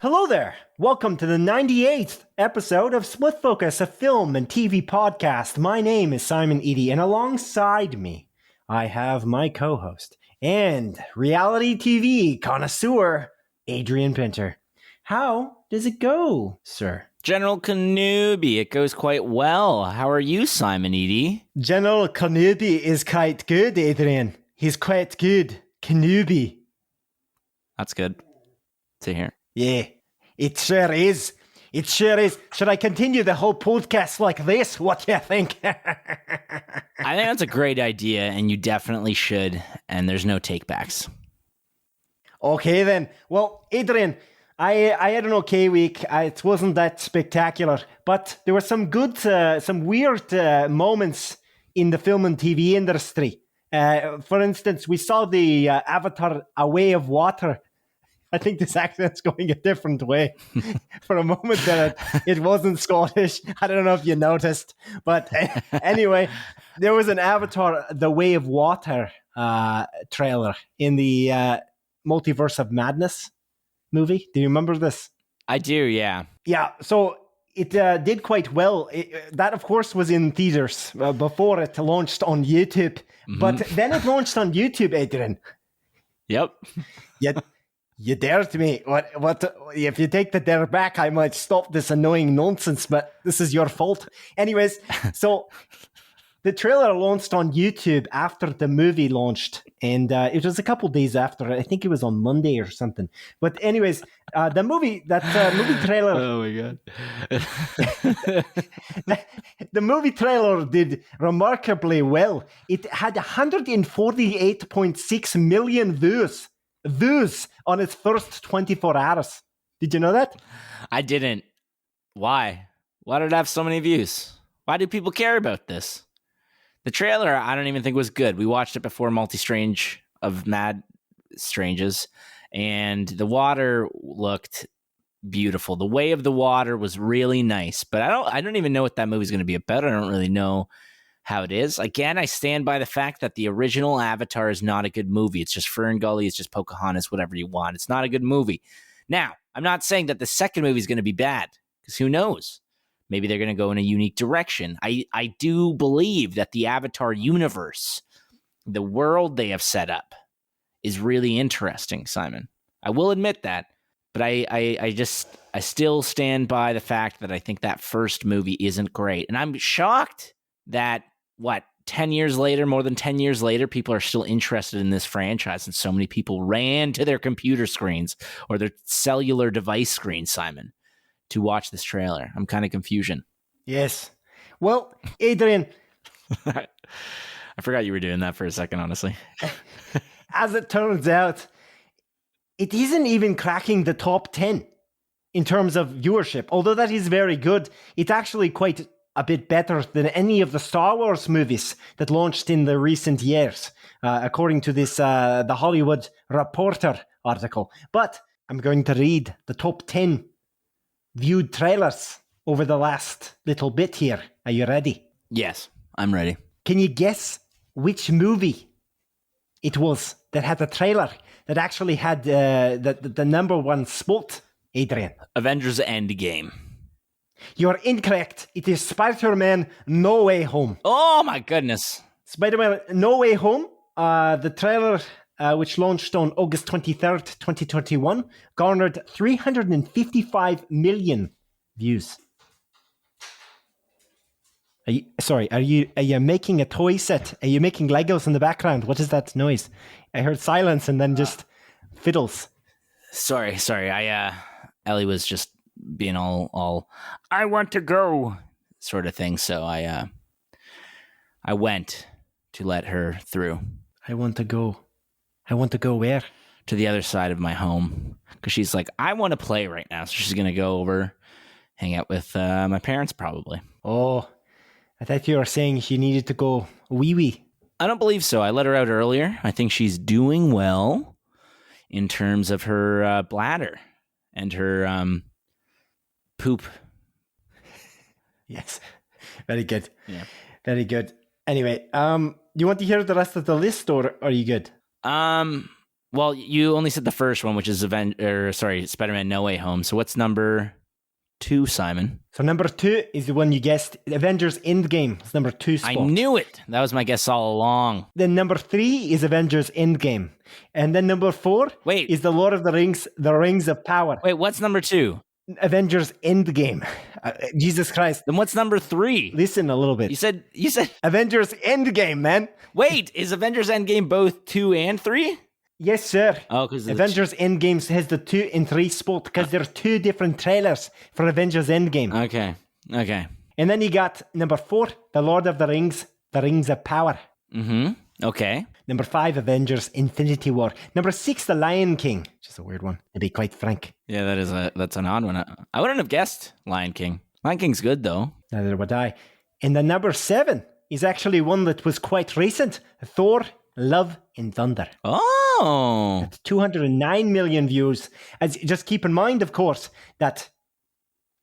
Hello there! Welcome to the 98th episode of Split Focus, a film and TV podcast. My name is Simon Eady, and alongside me, I have my co-host and reality TV connoisseur, Adrian Pinter. How does it go, sir? General Kenobi, it goes quite well. How are you, Simon Eady? General Kenobi is quite good, Adrian. He's quite good. Kenobi. That's good to hear. Yeah, it sure is. It sure is. Should I continue the whole podcast like this? What do you think? I think that's a great idea, and you definitely should, and there's no takebacks. Okay, then. Well, Adrian, I had an okay week. It wasn't that spectacular, but there were some good, some weird moments in the film and TV industry. For instance, we saw the Avatar A Way of Water. I think this accent's going a different way. For a moment there, it wasn't Scottish. I don't know if you noticed. But anyway, there was an Avatar The Way of Water trailer in the Multiverse of Madness movie. Do you remember this? I do, yeah. Yeah, so it did quite well. That, of course, was in theaters before it launched on YouTube. Mm-hmm. But then it launched on YouTube, Adrian. Yep. You dared me. What? If you take the dare back, I might stop this annoying nonsense, but this is your fault. Anyways, so the trailer launched on YouTube after the movie launched, and it was a couple days after. I think it was on Monday or something. But anyways, the movie trailer... Oh my God. The movie trailer did remarkably well. It had 148.6 million views on its first 24 hours. Did you know that? I didn't. Why? Why did it have so many views? Why do people care about this? The trailer, I don't even think was good. We watched it before Multi-Strange of Mad Stranges, and the water looked beautiful. The Way of the Water was really nice, but I don't even know what that movie's going to be about. I don't really know how it is. Again, I stand by the fact that the original Avatar is not a good movie. It's just Fern Gully, it's just Pocahontas, whatever you want. It's not a good movie. Now, I'm not saying that the second movie is going to be bad, because who knows? Maybe they're going to go in a unique direction. I do believe that the Avatar universe, the world they have set up, is really interesting, Simon. I will admit that, but I still stand by the fact that I think that first movie isn't great. And I'm shocked that, 10 years later, more than 10 years later, people are still interested in this franchise, and so many people ran to their computer screens or their cellular device screens, Simon, to watch this trailer. I'm kind of confusion. Yes. Well, Adrian. I forgot you were doing that for a second, honestly. As it turns out, it isn't even cracking the top 10 in terms of viewership. Although that is very good, it's actually quite a bit better than any of the Star Wars movies that launched in the recent years, according to this The Hollywood Reporter article. But I'm going to read the top 10 viewed trailers over the last little bit here. Are you ready? Yes, I'm ready. Can you guess which movie it was that had a trailer that actually had the number one spot, Adrian? Avengers Endgame. You're incorrect. It is Spider-Man No Way Home. Oh my goodness. Spider-Man No Way Home, the trailer, which launched on August 23rd, 2021, garnered 355 million views. Are you making a toy set? Are you making Legos in the background? What is that noise? I heard silence and then just fiddles. Sorry. Ellie was just being all I want to go sort of thing. So I went to let her through. I want to go where? To the other side of my home. Because she's like, I want to play right now. So she's going to go over, hang out with my parents probably. Oh, I thought you were saying she needed to go wee-wee. I don't believe so. I let her out earlier. I think she's doing well in terms of her bladder and her poop. Yes. Very good. Yeah. Very good. Anyway, you want to hear the rest of the list, or are you good? Well, you only said the first one, which is Spider-Man No Way Home. So what's number 2, Simon? So number 2 is the one you guessed, Avengers Endgame. It's number 2 spot. I knew it. That was my guess all along. Then number 3 is Avengers Endgame. And then number 4 is The Lord of the Rings, The Rings of Power. Wait, what's number 2? Avengers Endgame. Jesus Christ. Then what's number 3? Listen a little bit. You said Avengers Endgame, man. Wait, is Avengers Endgame both 2 and 3? Yes, sir. Oh, because Avengers Endgame has the 2 and 3 spot because there are 2 different trailers for Avengers Endgame. Okay. And then you got number 4, The Lord of the Rings, The Rings of Power. Mm-hmm. Okay. Number 5, Avengers Infinity War. Number 6, The Lion King, which is a weird one, to be quite frank. Yeah, that's an odd one. I wouldn't have guessed Lion King. Lion King's good, though. Neither would I. And the number 7 is actually one that was quite recent. Thor, Love and Thunder. Oh. That's 209 million views. As just keep in mind, of course, that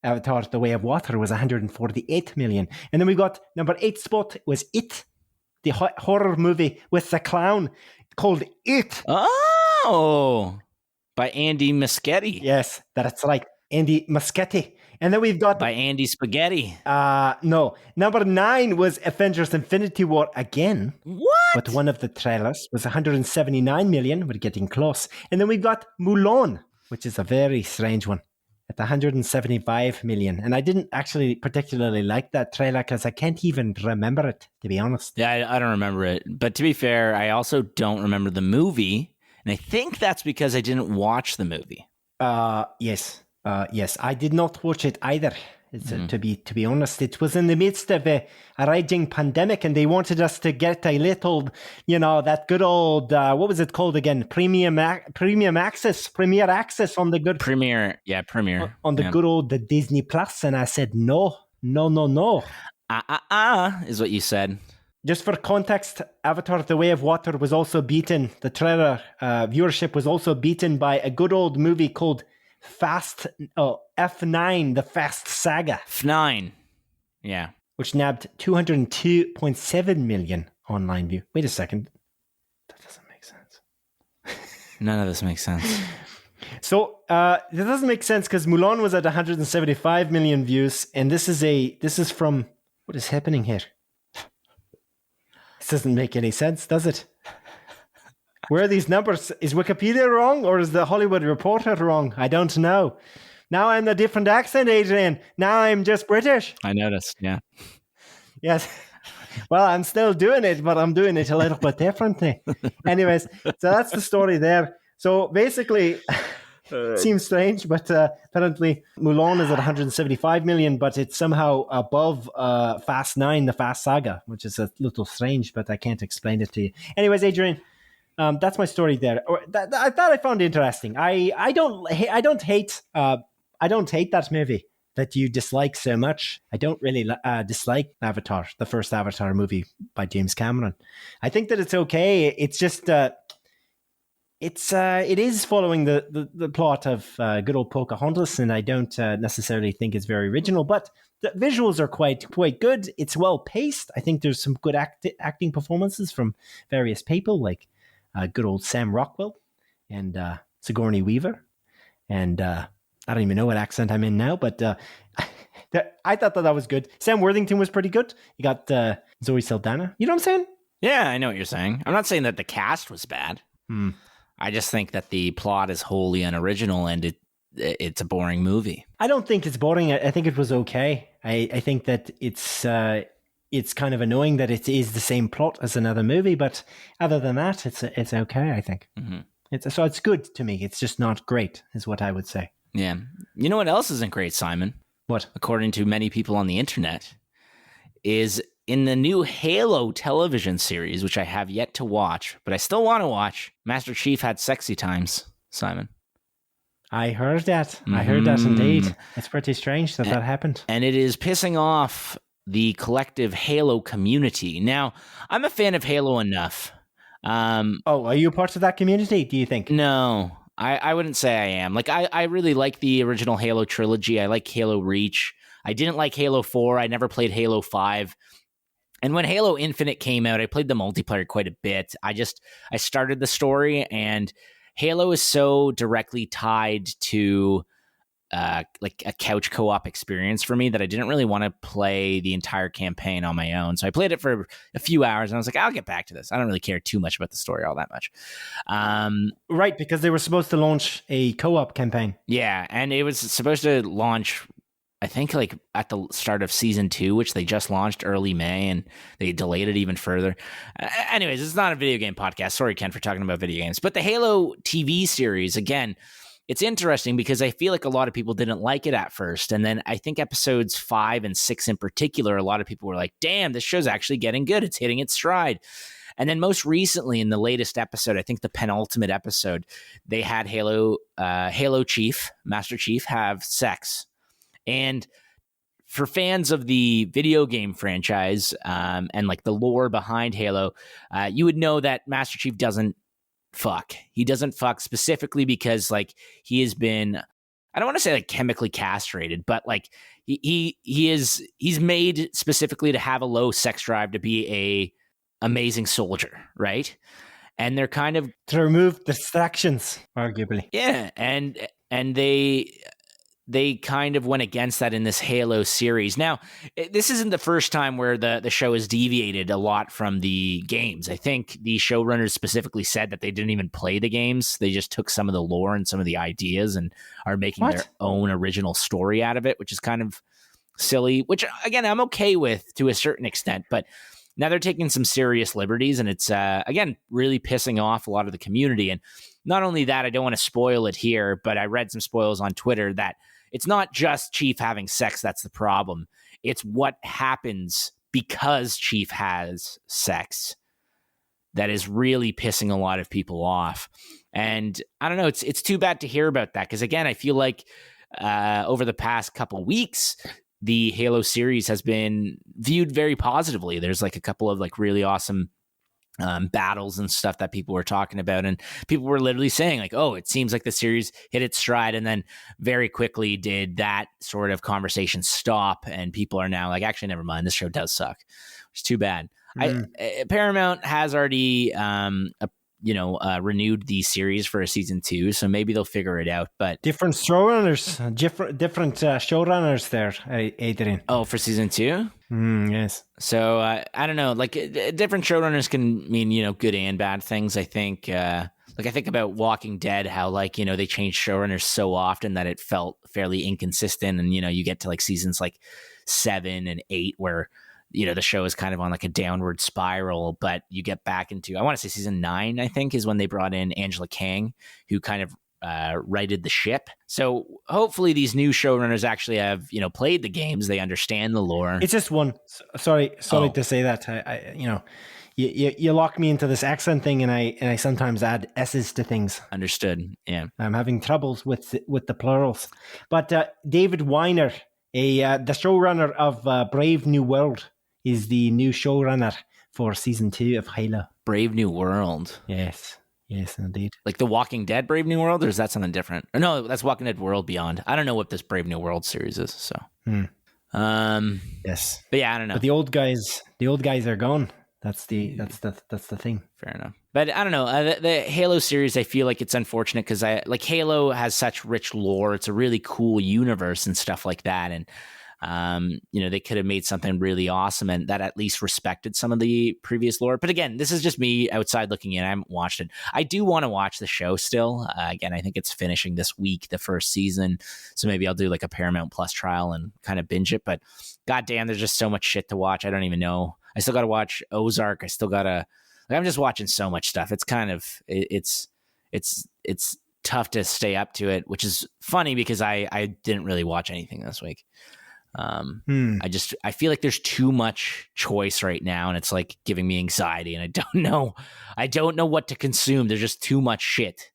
Avatar, The Way of Water was 148 million. And then we got number 8 spot was It, the horror movie with the clown called It. Oh. By Andy Muschietti. Yes, that's right. Andy Muschietti. And then we've got... By Andy Spaghetti. No. Number 9 was Avengers Infinity War again. What? But one of the trailers was 179 million. We're getting close. And then we've got Mulan, which is a very strange one, at 175 million. And I didn't actually particularly like that trailer because I can't even remember it, to be honest. Yeah, I don't remember it. But to be fair, I also don't remember the movie. And I think that's because I didn't watch the movie. Yes. Yes, I did not watch it either. To be honest, it was in the midst of a raging pandemic, and they wanted us to get a little, that good old what was it called again? Premium access on the good Premiere on the good old the Disney Plus, and I said no. Is what you said. Just for context, Avatar: The Way of Water was also beaten. The trailer viewership was also beaten by a good old movie called F9, the Fast Saga. F9. Yeah. Which nabbed 202.7 million online view. Wait a second. That doesn't make sense. None of this makes sense. So, that doesn't make sense because Mulan was at 175 million views, and this is from... What is happening here? This doesn't make any sense, does it? Where are these numbers? Is Wikipedia wrong or is the Hollywood Reporter wrong? I don't know. Now I'm a different accent, Adrian. Now I'm just British. I noticed, yeah. Yes. Well, I'm still doing it, but I'm doing it a little bit differently. Anyways, so that's the story there. So basically, seems strange, but apparently Mulan is at 175 million, but it's somehow above Fast 9, the Fast Saga, which is a little strange, but I can't explain it to you. Anyways, Adrian, that's my story there. I thought I found interesting. I don't hate that movie that you dislike so much. I don't really dislike Avatar, the first Avatar movie by James Cameron. I think that it's okay. It's just it is following the plot of good old Pocahontas, and I don't necessarily think it's very original, but the visuals are quite good. It's well paced. I think there's some good acting performances from various people, like good old Sam Rockwell and Sigourney Weaver, and I don't even know what accent I'm in now, but I thought that was good. Sam Worthington was pretty good. You got Zoe Saldana. You know what I'm saying? Yeah, I know what you're saying. I'm not saying that the cast was bad. I just think that the plot is wholly unoriginal and it's a boring movie. I don't think it's boring. I think it was okay. I think that it's kind of annoying that it is the same plot as another movie, but other than that, it's okay, I think. Mm-hmm. It's good to me. It's just not great, is what I would say. Yeah. You know what else isn't great, Simon? What? According to many people on the internet, is in the new Halo television series, which I have yet to watch, but I still want to watch, Master Chief had sexy times, Simon. I heard that. I heard that indeed. It's pretty strange that happened. And it is pissing off the collective Halo community. Now, I'm a fan of Halo enough. Are you part of that community, do you think? No, I wouldn't say I am. Like, I really like the original Halo trilogy. I like Halo Reach. I didn't like Halo 4. I never played Halo 5. And when Halo Infinite came out, I played the multiplayer quite a bit. I started the story, and Halo is so directly tied to like a couch co-op experience for me that I didn't really want to play the entire campaign on my own. So I played it for a few hours, and I was like, I'll get back to this. I don't really care too much about the story all that much. Right, because they were supposed to launch a co-op campaign. Yeah, and it was supposed to launch, I think, like at the start of season 2, which they just launched early May, and they delayed it even further. Anyways, it's not a video game podcast. Sorry, Ken, for talking about video games. But the Halo TV series, again, it's interesting because I feel like a lot of people didn't like it at first. And then I think episodes 5 and 6 in particular, a lot of people were like, damn, this show's actually getting good. It's hitting its stride. And then most recently in the latest episode, I think the penultimate episode, they had Halo Chief, Master Chief, have sex. And for fans of the video game franchise and like the lore behind Halo, you would know that Master Chief doesn't fuck. He doesn't fuck specifically because like he has been, I don't want to say like chemically castrated, but like he's made specifically to have a low sex drive to be a amazing soldier, right? And they're kind of to remove distractions, arguably. Yeah, and they kind of went against that in this Halo series. Now, this isn't the first time where the show has deviated a lot from the games. I think the showrunners specifically said that they didn't even play the games. They just took some of the lore and some of the ideas and are making their own original story out of it, which is kind of silly, which, again, I'm okay with to a certain extent. But now they're taking some serious liberties, and it's, again, really pissing off a lot of the community. And not only that, I don't want to spoil it here, but I read some spoils on Twitter that it's not just Chief having sex that's the problem. It's what happens because Chief has sex that is really pissing a lot of people off. And I don't know, it's too bad to hear about that because, again, I feel like over the past couple weeks, the Halo series has been viewed very positively. There's like a couple of like really awesome battles and stuff that people were talking about, and people were literally saying like, oh, it seems like the series hit its stride, and then very quickly did that sort of conversation stop, and people are now like, actually, never mind, this show does suck, which is too bad. Paramount has already renewed the series for a season 2, so maybe they'll figure it out. But different showrunners there, Adrian. Oh, for season 2? Yes. So I don't know. Like different showrunners can mean good and bad things. I think. Like I think about Walking Dead, how like they change showrunners so often that it felt fairly inconsistent, and you get to like seasons like 7 and 8 where the show is kind of on like a downward spiral, but you get back into, I want to say season 9, I think, is when they brought in Angela Kang, who kind of righted the ship. So hopefully these new showrunners actually have, played the games. They understand the lore. It's just one. Sorry to say that. I you lock me into this accent thing, and I sometimes add S's to things. Understood. Yeah. I'm having troubles with the plurals. But David Weiner, the showrunner of Brave New World, is the new showrunner for season 2 of Halo. Brave New World. Yes, indeed. Like The Walking Dead Brave New World, or is that something different? Or no, that's Walking Dead World Beyond. I don't know what this Brave New World series is. So, yes, but yeah, I don't know. But the old guys are gone. That's the thing. Fair enough. But I don't know. The Halo series, I feel like it's unfortunate because Halo has such rich lore. It's a really cool universe and stuff like that, and they could have made something really awesome and that at least respected some of the previous lore. But again, this is just me outside looking in. I haven't watched it. I do want to watch the show still. Again, I think it's finishing this week, the first season. So maybe I'll do like a Paramount Plus trial and kind of binge it. But goddamn, there's just so much shit to watch. I don't even know. I still got to watch Ozark. I still got to, I'm just watching so much stuff. It's kind of, it's tough to stay up to it, which is funny because I didn't really watch anything this week. I feel like there's too much choice right now, and it's like giving me anxiety, and I don't know what to consume. There's just too much shit.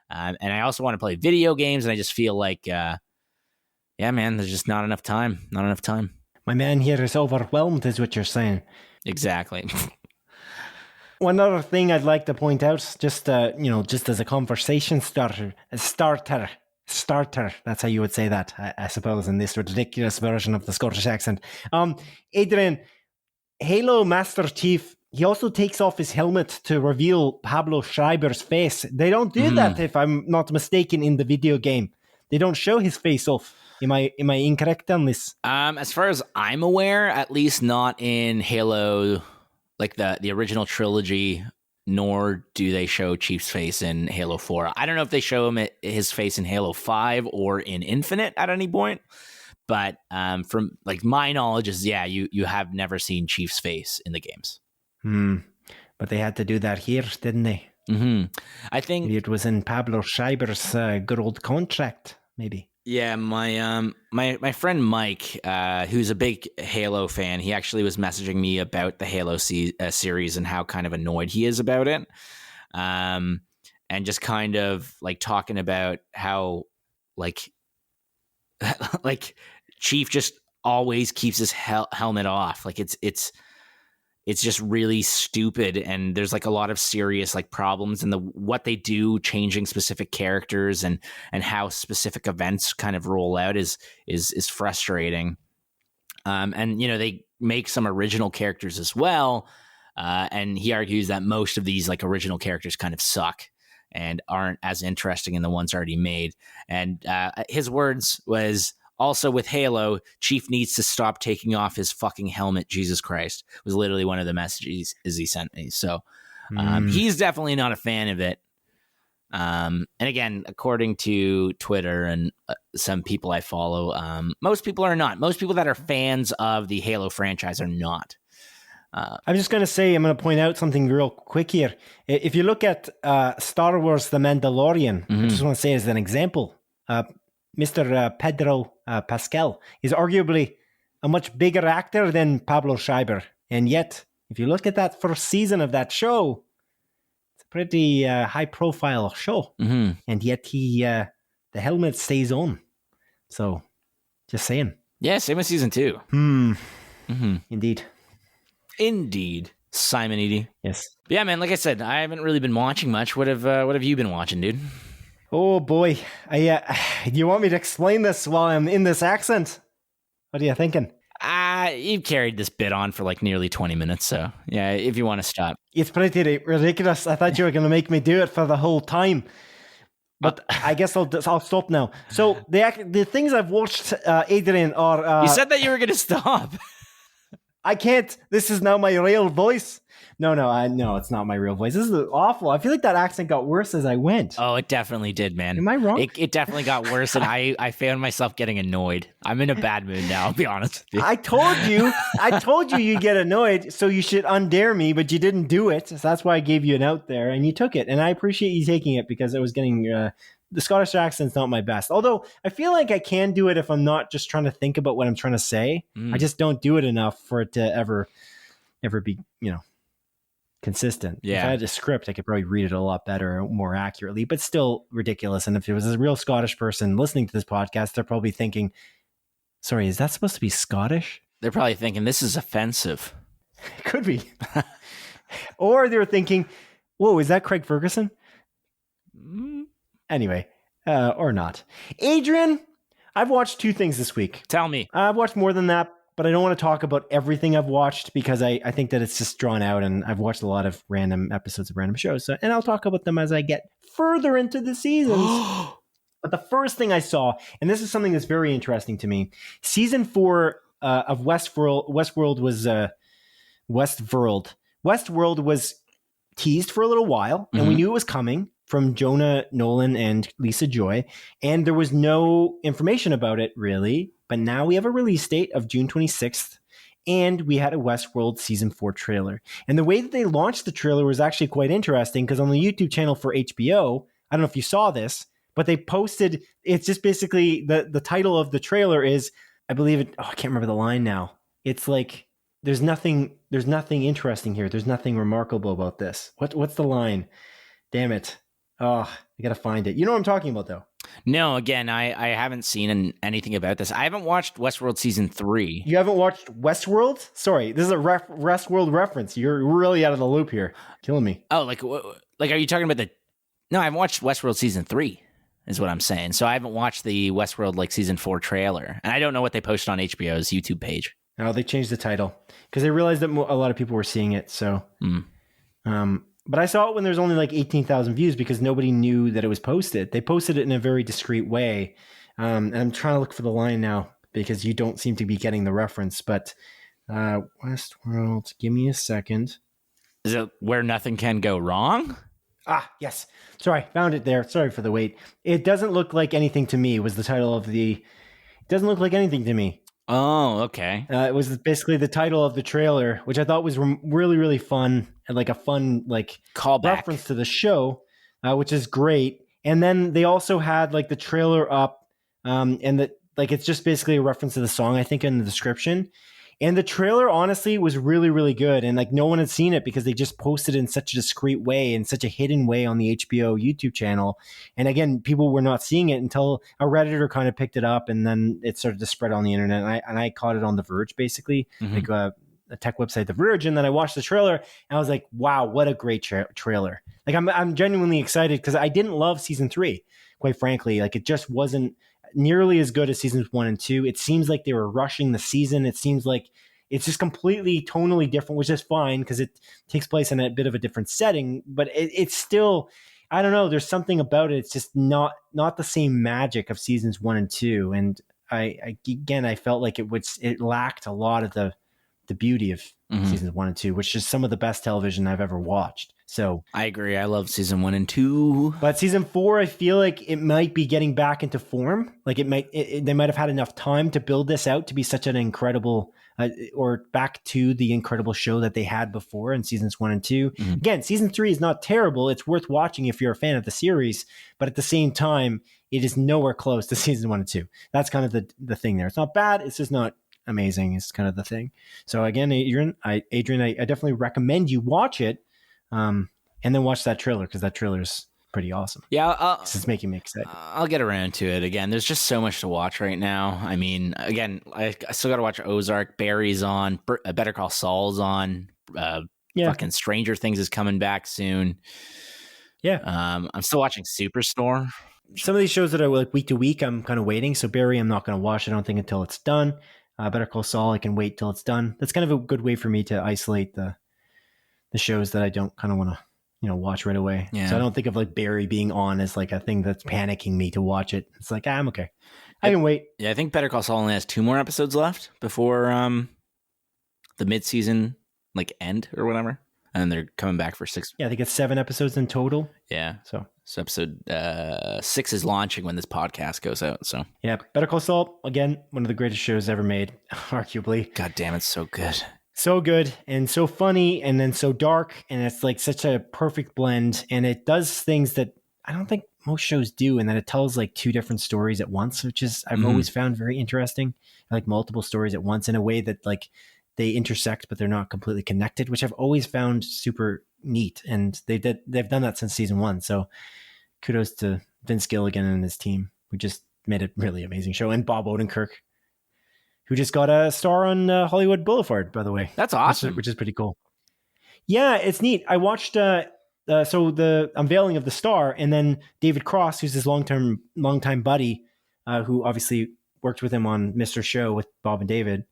And I also want to play video games, and I just feel like, yeah, man, there's just not enough time. My man here is overwhelmed, is what you're saying. Exactly. One other thing I'd like to point out, just as a conversation starter. That's how you would say that, I suppose, in this ridiculous version of the Scottish accent. Adrian, Halo Master Chief, he also takes off his helmet to reveal Pablo Schreiber's face. They don't do that, if I'm not mistaken, in the video game. They don't show his face off. Am I incorrect on this? As far as I'm aware, at least not in Halo, like the original trilogy, nor do they show Chief's face in Halo 4. I don't know if they show his face in Halo 5 or in Infinite at any point. But from like my knowledge is, you have never seen Chief's face in the games. But they had to do that here, didn't they? Mm-hmm. I think maybe it was in Pablo Schreiber's good old contract, maybe. Yeah, my friend Mike, who's a big Halo fan, he actually was messaging me about the Halo series and how kind of annoyed he is about it, and just kind of like talking about how like Chief just always keeps his helmet off. Like it's just really stupid, and there's like a lot of serious like problems in what they do, changing specific characters and how specific events kind of roll out is frustrating. And they make some original characters as well, and he argues that most of these like original characters kind of suck and aren't as interesting in the ones already made. And his words was, also with Halo, Chief needs to stop taking off his fucking helmet. Jesus Christ, was literally one of the messages he sent me. So he's definitely not a fan of it. And again, according to Twitter and some people I follow, most people are not. Most people that are fans of the Halo franchise are not. I'm just going to say, I'm going to point out something real quick here. If you look at Star Wars The Mandalorian, I just want to say as an example, Mr. Pedro Pascal is arguably a much bigger actor than Pablo Schreiber. And yet, if you look at that first season of that show, it's a pretty high-profile show. And yet the helmet stays on. So, just saying. Yeah, same with season 2. Indeed. Simon Edie. Yes. But yeah, man, like I said, I haven't really been watching much. What have you been watching, dude? Oh boy, do you want me to explain this while I'm in this accent? What are you thinking? You've carried this bit on for like nearly 20 minutes, so yeah, if you want to stop. It's pretty ridiculous. I thought you were going to make me do it for the whole time. But I guess I'll stop now. So the things I've watched, Adrian, are... you said that you were going to stop. I can't. This is now my real voice. No, it's not my real voice. This is awful. I feel like that accent got worse as I went. Oh, it definitely did, man. Am I wrong? It definitely got worse, and I found myself getting annoyed. I'm in a bad mood now, I'll be honest with you. I told you you'd get annoyed, so you should undare me, but you didn't do it. So that's why I gave you an out there, and you took it. And I appreciate you taking it because I was getting... the Scottish accent's not my best. Although I feel like I can do it if I'm not just trying to think about what I'm trying to say. I just don't do it enough for it to ever be, consistent. Yeah. If I had a script, I could probably read it a lot better, more accurately, but still ridiculous. And if it was a real Scottish person listening to this podcast, they're probably thinking, sorry, is that supposed to be Scottish? They're probably thinking this is offensive. It could be. Or they're thinking, whoa, is that Craig Ferguson? Anyway, or not. Adrian, I've watched 2 things this week. Tell me. I've watched more than that, but I don't want to talk about everything I've watched because I think that it's just drawn out, and I've watched a lot of random episodes of random shows. So, and I'll talk about them as I get further into the seasons. But the first thing I saw, and this is something that's very interesting to me, season 4 of Westworld was teased for a little while, and we knew it was coming from Jonah Nolan and Lisa Joy, and there was no information about it really, but now we have a release date of June 26th, and we had a Westworld season 4 trailer. And the way that they launched the trailer was actually quite interesting, because on the YouTube channel for HBO, I don't know if you saw this, but they posted, it's just basically, the title of the trailer is, I believe it, I can't remember the line now. It's like, there's nothing interesting here. There's nothing remarkable about this. What's the line? Damn it. Oh, I gotta find it. You know what I'm talking about, though. No, again, I haven't seen anything about this. I haven't watched Westworld season 3. You haven't watched Westworld? Sorry, this is a Westworld reference. You're really out of the loop here. Killing me. Oh, like are you talking about the? No, I haven't watched Westworld season 3. Is what I'm saying. So I haven't watched the Westworld like season 4 trailer, and I don't know what they posted on HBO's YouTube page. No, they changed the title because they realized that a lot of people were seeing it. So, but I saw it when there's only like 18,000 views because nobody knew that it was posted. They posted it in a very discreet way. And I'm trying to look for the line now because you don't seem to be getting the reference. But Westworld, give me a second. Is it Where Nothing Can Go Wrong? Ah, yes. Sorry, found it there. Sorry for the wait. It doesn't look like anything to me was the title of the... It doesn't look like anything to me. Oh, okay. It was basically the title of the trailer, which I thought was really, really fun and like a fun like callback reference to the show, which is great. And then they also had like the trailer up, and that like it's just basically a reference to the song, I think, in the description. And the trailer, honestly, was really, really good. And like no one had seen it because they just posted it in such a discreet way, in such a hidden way on the HBO YouTube channel. And again, people were not seeing it until a Redditor kind of picked it up, and then it started to spread on the internet. And I caught it on The Verge, basically, like a tech website, The Verge. And then I watched the trailer, and I was like, wow, what a great trailer. Like I'm genuinely excited because I didn't love season 3, quite frankly. Like it just wasn't nearly as good as seasons 1 and 2. It seems like they were rushing the season. It seems like it's just completely tonally different, which is fine because it takes place in a bit of a different setting, but it's still, I don't know, there's something about it. It's just not the same magic of seasons 1 and 2. And I felt like it lacked a lot of the beauty of seasons 1 and 2, which is some of the best television I've ever watched. So I agree. I love season 1 and 2. But season 4, I feel like it might be getting back into form. Like they might have had enough time to build this out to be such an incredible, or back to the incredible show that they had before in seasons 1 and 2. Again, season 3 is not terrible. It's worth watching if you're a fan of the series. But at the same time, it is nowhere close to season 1 and 2. That's kind of the thing there. It's not bad. It's just not amazing. It's kind of the thing. So again, Adrian, I definitely recommend you watch it. And then watch that trailer because that trailer is pretty awesome. Yeah, it's making me excited. I'll get around to it again. There's just so much to watch right now. I mean, again, I still got to watch Ozark. Barry's on. Better Call Saul's on. Fucking Stranger Things is coming back soon. Yeah. I'm still watching Superstore. Some of these shows that are like week to week, I'm kind of waiting. So Barry, I'm not going to watch, I don't think, until it's done. Better Call Saul, I can wait till it's done. That's kind of a good way for me to isolate the shows that I don't kind of want to, watch right away. Yeah. So I don't think of like Barry being on as like a thing that's panicking me to watch it. It's like, I'm okay. I can wait. Yeah, I think Better Call Saul only has 2 more episodes left before the mid-season like end or whatever. And then they're coming back for 6. Yeah, I think it's 7 episodes in total. Yeah. So episode 6 is launching when this podcast goes out. So yeah, Better Call Saul, again, one of the greatest shows ever made, arguably. God damn, it's so good. So good and so funny and then so dark, and it's like such a perfect blend, and it does things that I don't think most shows do, and that it tells like 2 different stories at once, which is I've always found very interesting. Like multiple stories at once in a way that like they intersect but they're not completely connected, which I've always found super neat, and they've done that since season 1. So kudos to Vince Gilligan and his team, who just made a really amazing show, and Bob Odenkirk, who just got a star on Hollywood Boulevard, by the way. That's awesome. Which is pretty cool. Yeah, it's neat. I watched so the unveiling of the star, and then David Cross, who's his longtime buddy, who obviously worked with him on Mr. Show with Bob and David.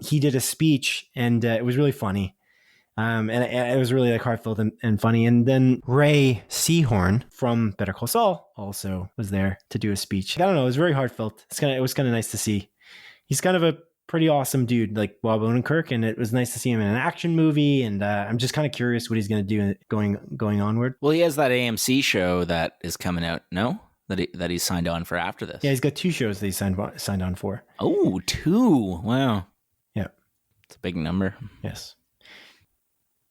He did a speech, and it was really funny. And it was really like heartfelt and funny. And then Ray Seahorn from Better Call Saul also was there to do a speech. I don't know. It was very heartfelt. It was kind of nice to see. He's kind of a pretty awesome dude, like Bob Odenkirk, and it was nice to see him in an action movie. And I'm just kind of curious what he's going to do going onward. Well, he has that AMC show that is coming out. No, that he's signed on for after this. Yeah, he's got 2 shows that he signed on for. Oh, 2! Wow. Yeah, it's a big number. Yes.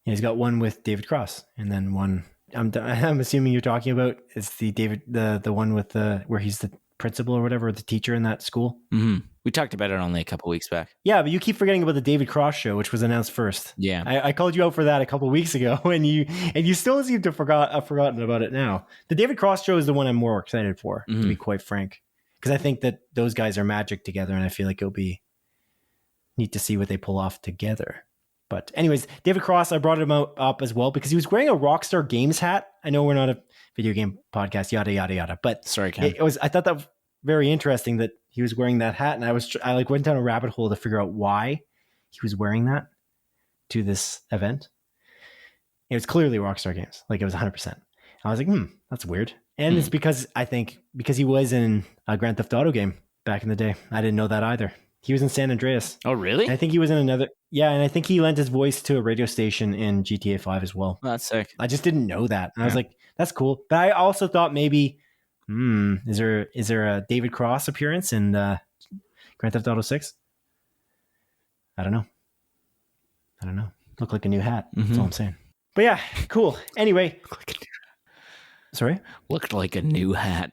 Yeah, he's got one with David Cross, and then one. I'm assuming you're talking about is the one with where he's the principal or whatever, the teacher in that school. Mm-hmm. We talked about it only a couple weeks back. Yeah, but you keep forgetting about the David Cross show, which was announced first. Yeah. I called you out for that a couple weeks ago, and you still seem to have forgotten about it now. The David Cross show is the one I'm more excited for, to be quite frank, because I think that those guys are magic together, and I feel like it'll be neat to see what they pull off together. But anyways, David Cross, I brought him up as well because he was wearing a Rockstar Games hat. I know we're not a video game podcast, yada yada yada, but sorry, Ken. I thought that was very interesting that he was wearing that hat, and I went down a rabbit hole to figure out why he was wearing that to this event. It was clearly Rockstar Games, like it was 100%. I was like, that's weird, and it's because he was in a Grand Theft Auto game back in the day. I didn't know that either. He was in San Andreas. Oh, really? And I think he was in another. Yeah, and I think he lent his voice to a radio station in GTA 5 as well. Oh, that's sick. I just didn't know that. And I was like, that's cool. But I also thought maybe, is there a David Cross appearance in Grand Theft Auto 6? I don't know. Looked like a new hat. That's all I'm saying. But yeah, cool. Anyway. Sorry? Looked like a new hat.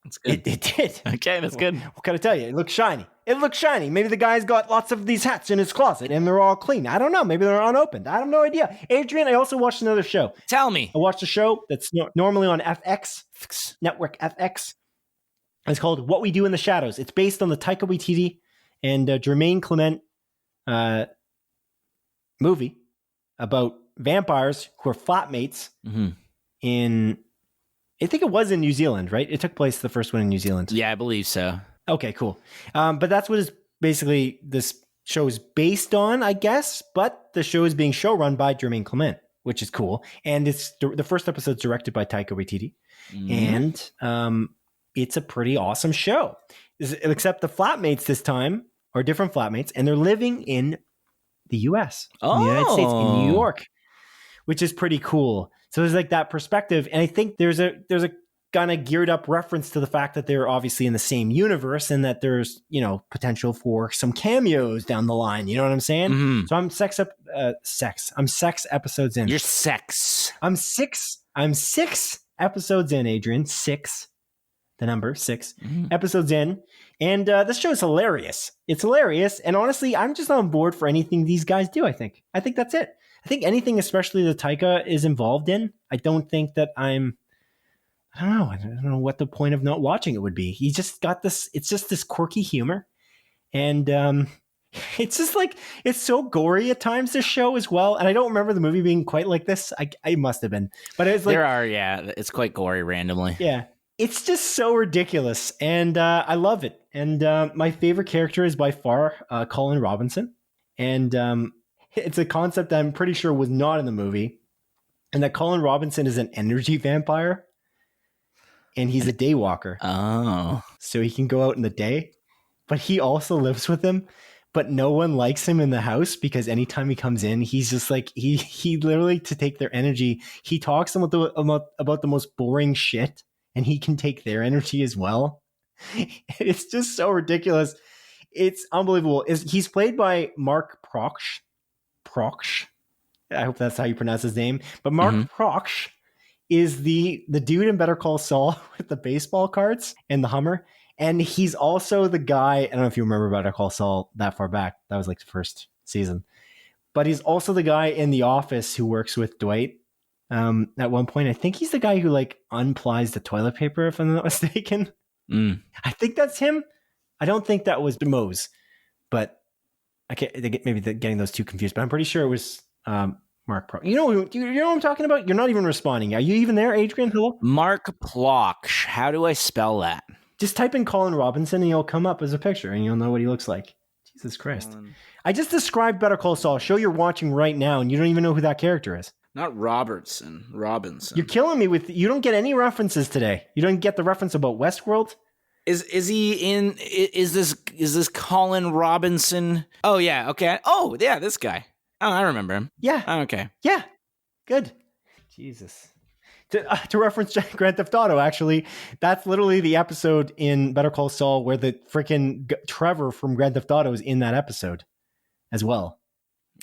That's good. It did. Okay, that's good. What can I tell you? It looks shiny. Maybe the guy's got lots of these hats in his closet and they're all clean. I don't know. Maybe they're unopened. I have no idea. Adrian, I also watched another show. Tell me. I watched a show that's normally on FX, Network FX. It's called What We Do in the Shadows. It's based on the Taika Waititi and Jermaine Clement movie about vampires who are flatmates in... I think it was in New Zealand, right? It took place, the first one in New Zealand. Yeah, I believe so. Okay, cool. But that's what is basically this show is based on, I guess. But the show is being showrun by Jermaine Clement, which is cool. And it's the first episode's directed by Taika Waititi. And it's a pretty awesome show. Except the flatmates this time are different flatmates, and they're living in the U.S., in the United States, in New York, which is pretty cool. So there's like that perspective. And I think there's a kind of geared up reference to the fact that they're obviously in the same universe and that there's, potential for some cameos down the line. You know what I'm saying? So I'm six episodes in. You're sex. I'm six episodes in, Adrian. The number 6 episodes in. And this show is hilarious. It's hilarious. And honestly, I'm just on board for anything these guys do, I think. I think that's it. I think anything, especially that Taika is involved in, I don't think that I don't know what the point of not watching it would be. He just got this, it's just this quirky humor. And it's just like, it's so gory at times, this show as well. And I don't remember the movie being quite like this. I must have been. But it's like, it's quite gory randomly. Yeah. It's just so ridiculous. And I love it. And my favorite character is by far Colin Robinson. And it's a concept that I'm pretty sure was not in the movie. And that Colin Robinson is an energy vampire. And he's a day walker. Oh. So he can go out in the day. But he also lives with him. But no one likes him in the house because anytime he comes in, he's just like, he literally, to take their energy, he talks about the most boring shit. And he can take their energy as well. It's just so ridiculous. It's unbelievable. He's played by Mark Proksch. I hope that's how you pronounce his name. But Mark Proksch is the dude in Better Call Saul with the baseball cards and the Hummer. And he's also the guy, I don't know if you remember Better Call Saul that far back. That was like the first season. But he's also the guy in The Office who works with Dwight. At one point, I think he's the guy who like unplies the toilet paper, if I'm not mistaken. I think that's him. I don't think that was Mose, but I can't. Maybe they're getting those two confused. But I'm pretty sure it was Mark Pro. You know what I'm talking about? You're not even responding. Are you even there, Adrian? Hello, Mark Ploksh. How do I spell that? Just type in Colin Robinson, and he'll come up as a picture, and you'll know what he looks like. Jesus Christ! I just described Better Call Saul. Show you're watching right now, and you don't even know who that character is. Not Robinson. You're killing me with, you don't get any references today. You don't get the reference about Westworld. Is this Colin Robinson? Oh yeah, okay. Oh yeah, this guy. Oh, I remember him. Yeah. Oh, okay. Yeah. Good. Jesus. To reference Grand Theft Auto, actually, that's literally the episode in Better Call Saul where the freaking Trevor from Grand Theft Auto is in that episode as well.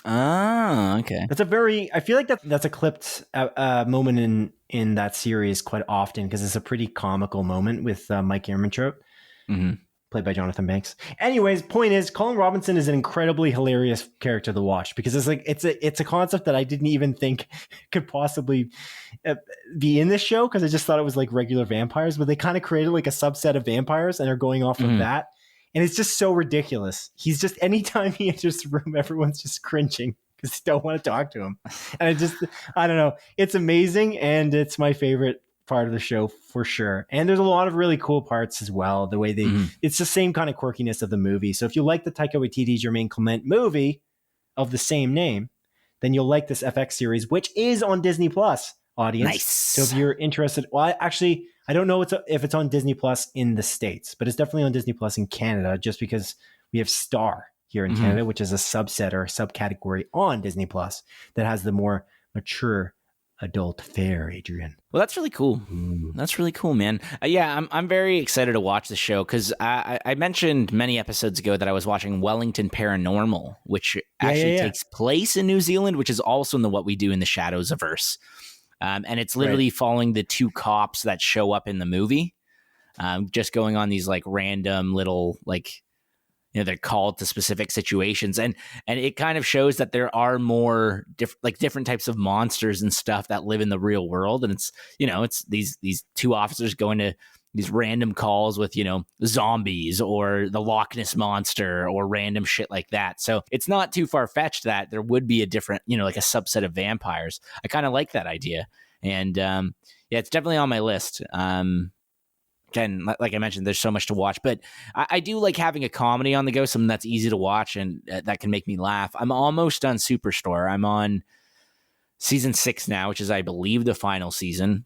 Ah, okay. I feel like that's a clipped moment in that series quite often because it's a pretty comical moment with Mike Ehrmantraut. played by Jonathan Banks. Anyways, point is, Colin Robinson is an incredibly hilarious character to watch because it's a concept that I didn't even think could possibly be in this show because I just thought it was like regular vampires, but they kind of created like a subset of vampires and are going off of that. And it's just so ridiculous. He's just, anytime he enters the room, everyone's just cringing because they don't want to talk to him. And I don't know. It's amazing. And it's my favorite part of the show for sure. And there's a lot of really cool parts as well. The way it's the same kind of quirkiness of the movie. So if you like the Taika Waititi Jermaine Clement movie of the same name, then you'll like this FX series, which is on Disney Plus, audience. Nice. So if you're interested, well, I don't know if it's on Disney Plus in the States, but it's definitely on Disney Plus in Canada, just because we have Star here in Canada, which is a subset or a subcategory on Disney Plus that has the more mature adult fare, Adrian. Well, that's really cool. That's really cool, man. Yeah, I'm very excited to watch the show because I mentioned many episodes ago that I was watching Wellington Paranormal, which actually takes place in New Zealand, which is also in the What We Do in the Shadows averse. And it's literally following the two cops that show up in the movie, just going on these like random little like, they're called to specific situations, and it kind of shows that there are more different types of monsters and stuff that live in the real world, and it's these two officers going to these random calls with zombies or the Loch Ness monster or random shit like that. So it's not too far fetched that there would be a different like a subset of vampires. I kind of like that idea, and it's definitely on my list. Again, like I mentioned, there's so much to watch, but I do like having a comedy on the go, something that's easy to watch and that can make me laugh. I'm almost done Superstore. I'm on season 6 now, which is, I believe, the final season.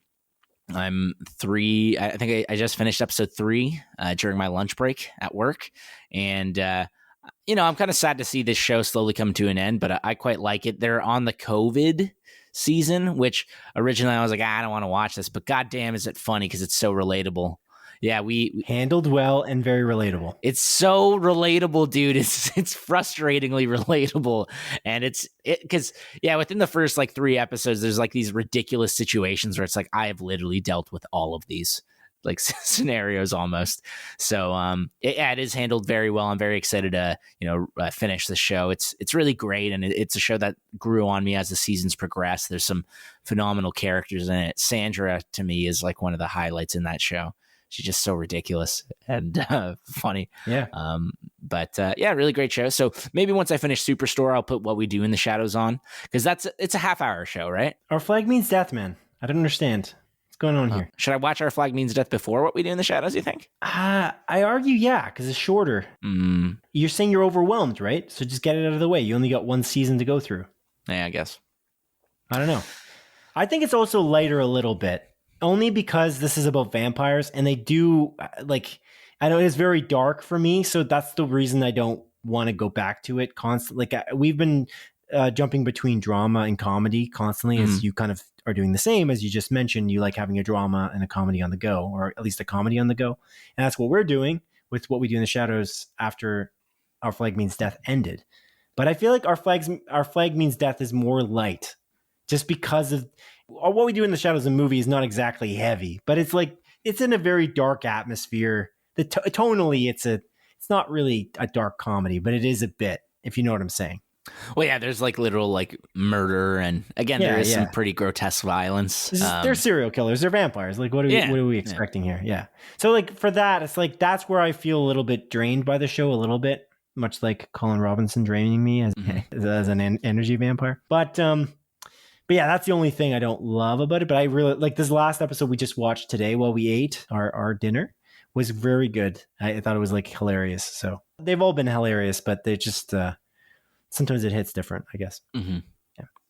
I'm 3. I think I just finished episode 3 during my lunch break at work. And, I'm kind of sad to see this show slowly come to an end, but I quite like it. They're on the COVID season, which originally I was like, I don't want to watch this, but goddamn, is it funny because it's so relatable. Yeah, we handled well and very relatable. It's so relatable, dude. It's frustratingly relatable, and it's because within the first like 3 episodes, there's like these ridiculous situations where it's like I have literally dealt with all of these like scenarios almost. So it is handled very well. I'm very excited to finish the show. It's really great, and it's a show that grew on me as the seasons progressed. There's some phenomenal characters in it. Sandra to me is like one of the highlights in that show. She's just so ridiculous and funny. Yeah. Really great show. So maybe once I finish Superstore, I'll put What We Do in the Shadows on because it's a half-hour show, right? Our Flag Means Death, man. I don't understand what's going on here. Should I watch Our Flag Means Death before What We Do in the Shadows, you think? I argue, because it's shorter. You're saying you're overwhelmed, right? So just get it out of the way. You only got 1 season to go through. Yeah, I guess. I don't know. I think it's also lighter a little bit. Only because this is about vampires, and they do I know it is very dark for me, so that's the reason I don't want to go back to it constantly. Like we've been jumping between drama and comedy constantly, as you kind of are doing the same as you just mentioned. You like having a drama and a comedy on the go, or at least a comedy on the go, and that's what we're doing with What We Do in the Shadows after Our Flag Means Death ended. But I feel like Our Flag Means Death is more light, just because of What We Do in the Shadows, the movie is not exactly heavy, but it's in a very dark atmosphere. Tonally, it's not really a dark comedy, but it is a bit, if you know what I'm saying. Well, yeah, there's like literal like murder, and again, there is some pretty grotesque violence. They're serial killers, they're vampires. Like, what are we expecting here? Yeah. So like for that, it's like that's where I feel a little bit drained by the show, a little bit, much like Colin Robinson draining me as an energy vampire. But yeah, that's the only thing I don't love about it. But I really like this last episode we just watched today while we ate our dinner was very good. I thought it was like hilarious. So they've all been hilarious, but they just sometimes it hits different, I guess. Yeah.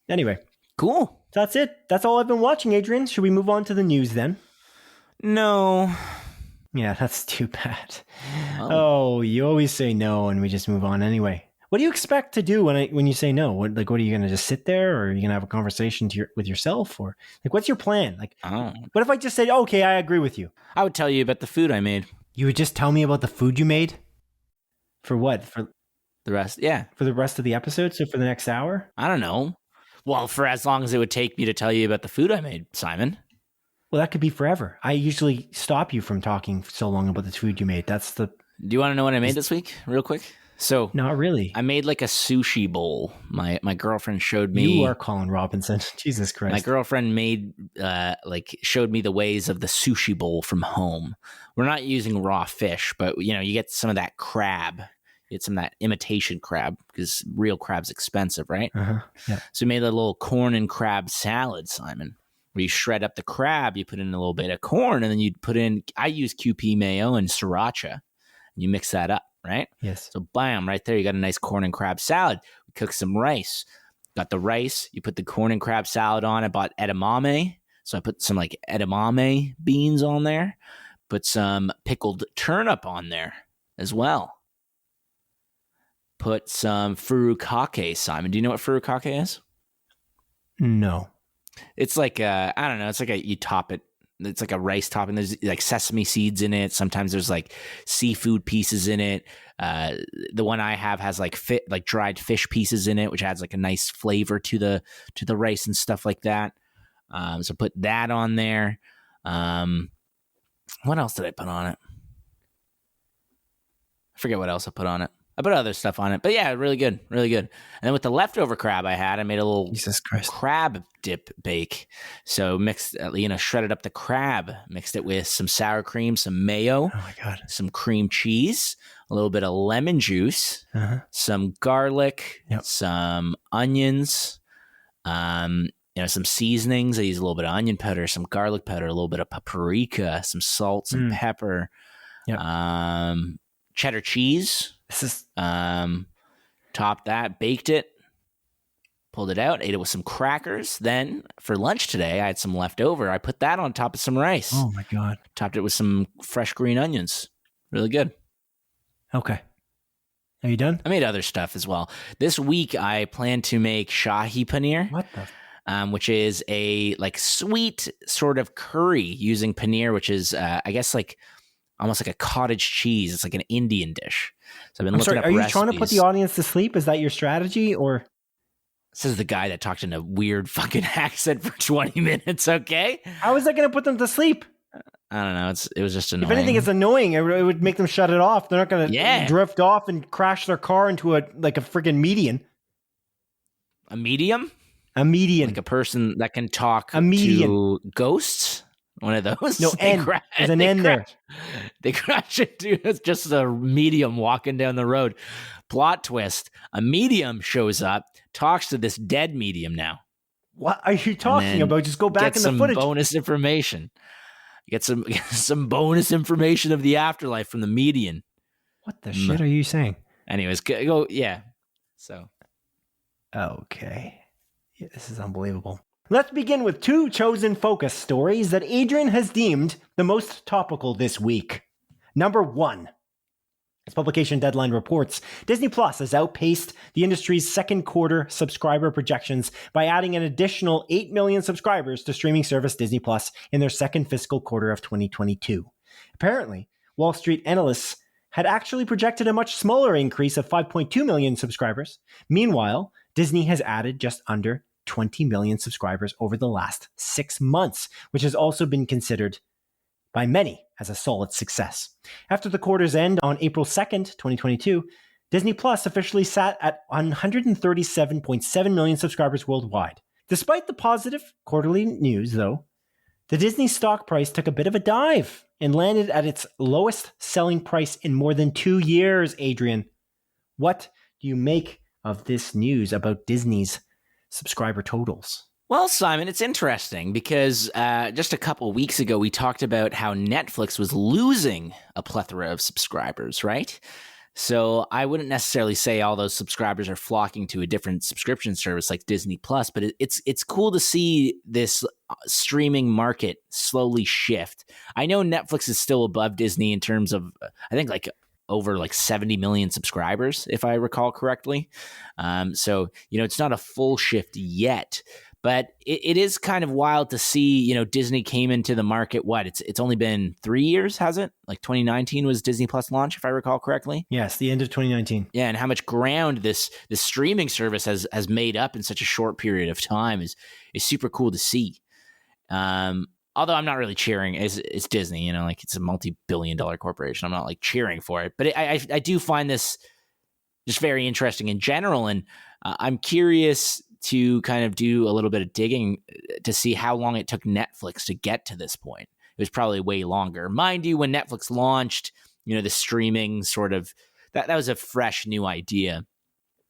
Anyway, cool. So that's it. That's all I've been watching, Adrian. Should we move on to the news then? No. Yeah, that's too bad. Oh, you always say no, and we just move on anyway. What do you expect to do when you say no? What are you going to just sit there, or are you going to have a conversation with yourself, or like what's your plan? Like, what if I just said, okay, I agree with you? I would tell you about the food I made. You would just tell me about the food you made? For what? For the rest? Yeah. For the rest of the episode? So for the next hour? I don't know. Well, for as long as it would take me to tell you about the food I made, Simon. Well, that could be forever. I usually stop you from talking so long about the food you made. That's the Do you want to know what I made this week, real quick? So, Not really. I made like a sushi bowl. My girlfriend showed me. You are Colin Robinson. Jesus Christ. My girlfriend showed me the ways of the sushi bowl from home. We're not using raw fish, but you get some of that crab. You get some of that imitation crab because real crab's expensive, right? Yeah. So we made a little corn and crab salad, Simon, where you shred up the crab, you put in a little bit of corn, and then you put in, I use QP mayo and sriracha, and you mix that up, right? Yes. So bam, right there, you got a nice corn and crab salad. We cooked some rice. Got the rice, you put the corn and crab salad on. I bought edamame, so I put some like edamame beans on there. Put some pickled turnip on there as well. Put some furukake, Simon. Do you know what furukake is? No. It's like I don't know. It's like you top it. It's like a rice topping. There's like sesame seeds in it. Sometimes there's like seafood pieces in it. The one I have has like dried fish pieces in it, which adds like a nice flavor to the rice and stuff like that. So put that on there. What else did I put on it? I forget what else I put on it. I put other stuff on it, but yeah, really good, really good. And then with the leftover crab I had, I made a little crab dip bake. So mixed, shredded up the crab, mixed it with some sour cream, some mayo, Oh my God, some cream cheese, a little bit of lemon juice, some garlic, some onions, some seasonings. I use a little bit of onion powder, some garlic powder, a little bit of paprika, some salt, some pepper, cheddar cheese. This is Topped that, baked it, pulled it out, ate it with some crackers. Then for lunch today, I had some leftover. I put that on top of some rice. Oh my God. Topped it with some fresh green onions. Really good. Okay. Are you done? I made other stuff as well. This week, I plan to make shahi paneer. What the? Which is a like sweet sort of curry using paneer, which is, I guess, like almost like a cottage cheese. It's like an Indian dish. So I've been looking up recipes. Are you trying to put the audience to sleep? Is that your strategy, or? This is the guy that talked in a weird fucking accent for 20 minutes, okay? How is that going to put them to sleep? I don't know. It was just annoying. If anything, it's annoying. It would make them shut it off. They're not going to drift off and crash their car into a freaking median. A medium? A median. Like a person that can talk to ghosts? One of those? No, N. There's an N there. They crash into just a medium walking down the road. Plot twist. A medium shows up, talks to this dead medium now. What are you talking about? Just go back in the footage. Get some bonus information. Get some bonus information of the afterlife from the median. What the shit are you saying? Anyways, go. Yeah. So. Okay. Yeah, this is unbelievable. Let's begin with two chosen focus stories that Adrian has deemed the most topical this week. Number one. As publication deadline reports, Disney Plus has outpaced the industry's second quarter subscriber projections by adding an additional 8 million subscribers to streaming service Disney Plus in their second fiscal quarter of 2022. Apparently, Wall Street analysts had actually projected a much smaller increase of 5.2 million subscribers. Meanwhile, Disney has added just under 20 million subscribers over the last 6 months, which has also been considered by many as a solid success. After the quarter's end on April 2nd, 2022, Disney Plus officially sat at 137.7 million subscribers worldwide. Despite the positive quarterly news, though, the Disney stock price took a bit of a dive and landed at its lowest selling price in more than 2 years, Adrian. What do you make of this news about Disney's subscriber totals? Well, Simon, it's interesting because just a couple of weeks ago, we talked about how Netflix was losing a plethora of subscribers, right? So I wouldn't necessarily say all those subscribers are flocking to a different subscription service like Disney Plus, but it's cool to see this streaming market slowly shift. I know Netflix is still above Disney in terms of, I think, like over like 70 million subscribers, if I recall correctly. So, it's not a full shift yet. But it is kind of wild to see, Disney came into the market. It's only been 3 years, has it? Like 2019 was Disney Plus launch, if I recall correctly. Yes, the end of 2019. Yeah, and how much ground this streaming service has made up in such a short period of time is super cool to see. although I'm not really cheering. It's Disney, like it's a multi-billion-dollar corporation. I'm not like cheering for it, but I do find this just very interesting in general, and I'm curious to kind of do a little bit of digging to see how long it took Netflix to get to this point. It was probably way longer. Mind you, when Netflix launched, the streaming sort of, that was a fresh new idea,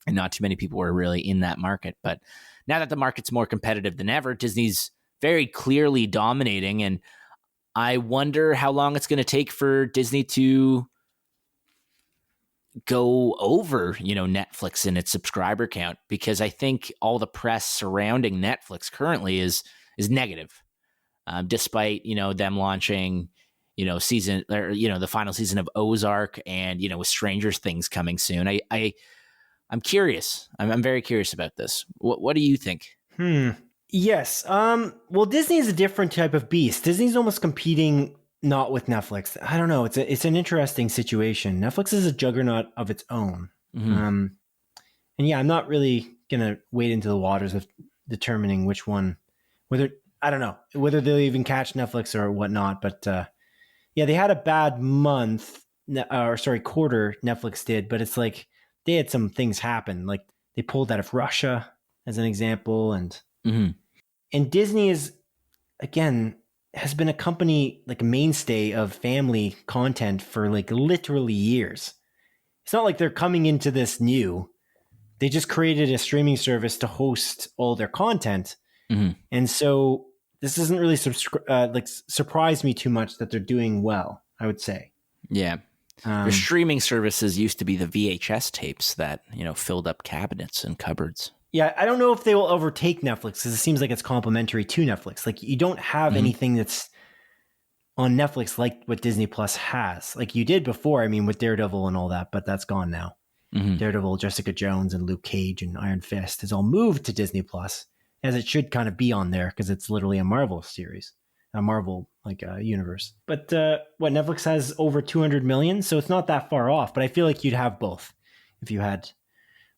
and not too many people were really in that market. But now that the market's more competitive than ever, Disney's very clearly dominating, and I wonder how long it's going to take for Disney to go over, Netflix in its subscriber count, because I think all the press surrounding Netflix currently is negative, despite them launching season, or the final season of Ozark, and with Stranger Things coming soon. I'm curious. I'm very curious about this. What do you think? Yes. Well, Disney is a different type of beast. Disney's almost competing not with Netflix. I don't know. It's an interesting situation. Netflix is a juggernaut of its own. And yeah, I'm not really gonna wade into the waters of determining which one, I don't know whether they'll even catch Netflix or whatnot. But yeah, they had a bad quarter. Netflix did, but it's like they had some things happen. Like they pulled out of Russia as an example, and Disney is, again, has been a company, like a mainstay of family content for like literally years. It's not like they're coming into this new. They just created a streaming service to host all their content. And so this doesn't really surprise me too much that they're doing well, I would say. Yeah. Their streaming services used to be the VHS tapes that, filled up cabinets and cupboards. Yeah, I don't know if they will overtake Netflix, because it seems like it's complementary to Netflix. Like, you don't have anything that's on Netflix like what Disney Plus has. Like you did before, I mean, with Daredevil and all that, but that's gone now. Daredevil, Jessica Jones, and Luke Cage and Iron Fist has all moved to Disney Plus, as it should kind of be on there, because it's literally a Marvel series, a Marvel universe. But what Netflix has over 200 million, so it's not that far off. But I feel like you'd have both if you had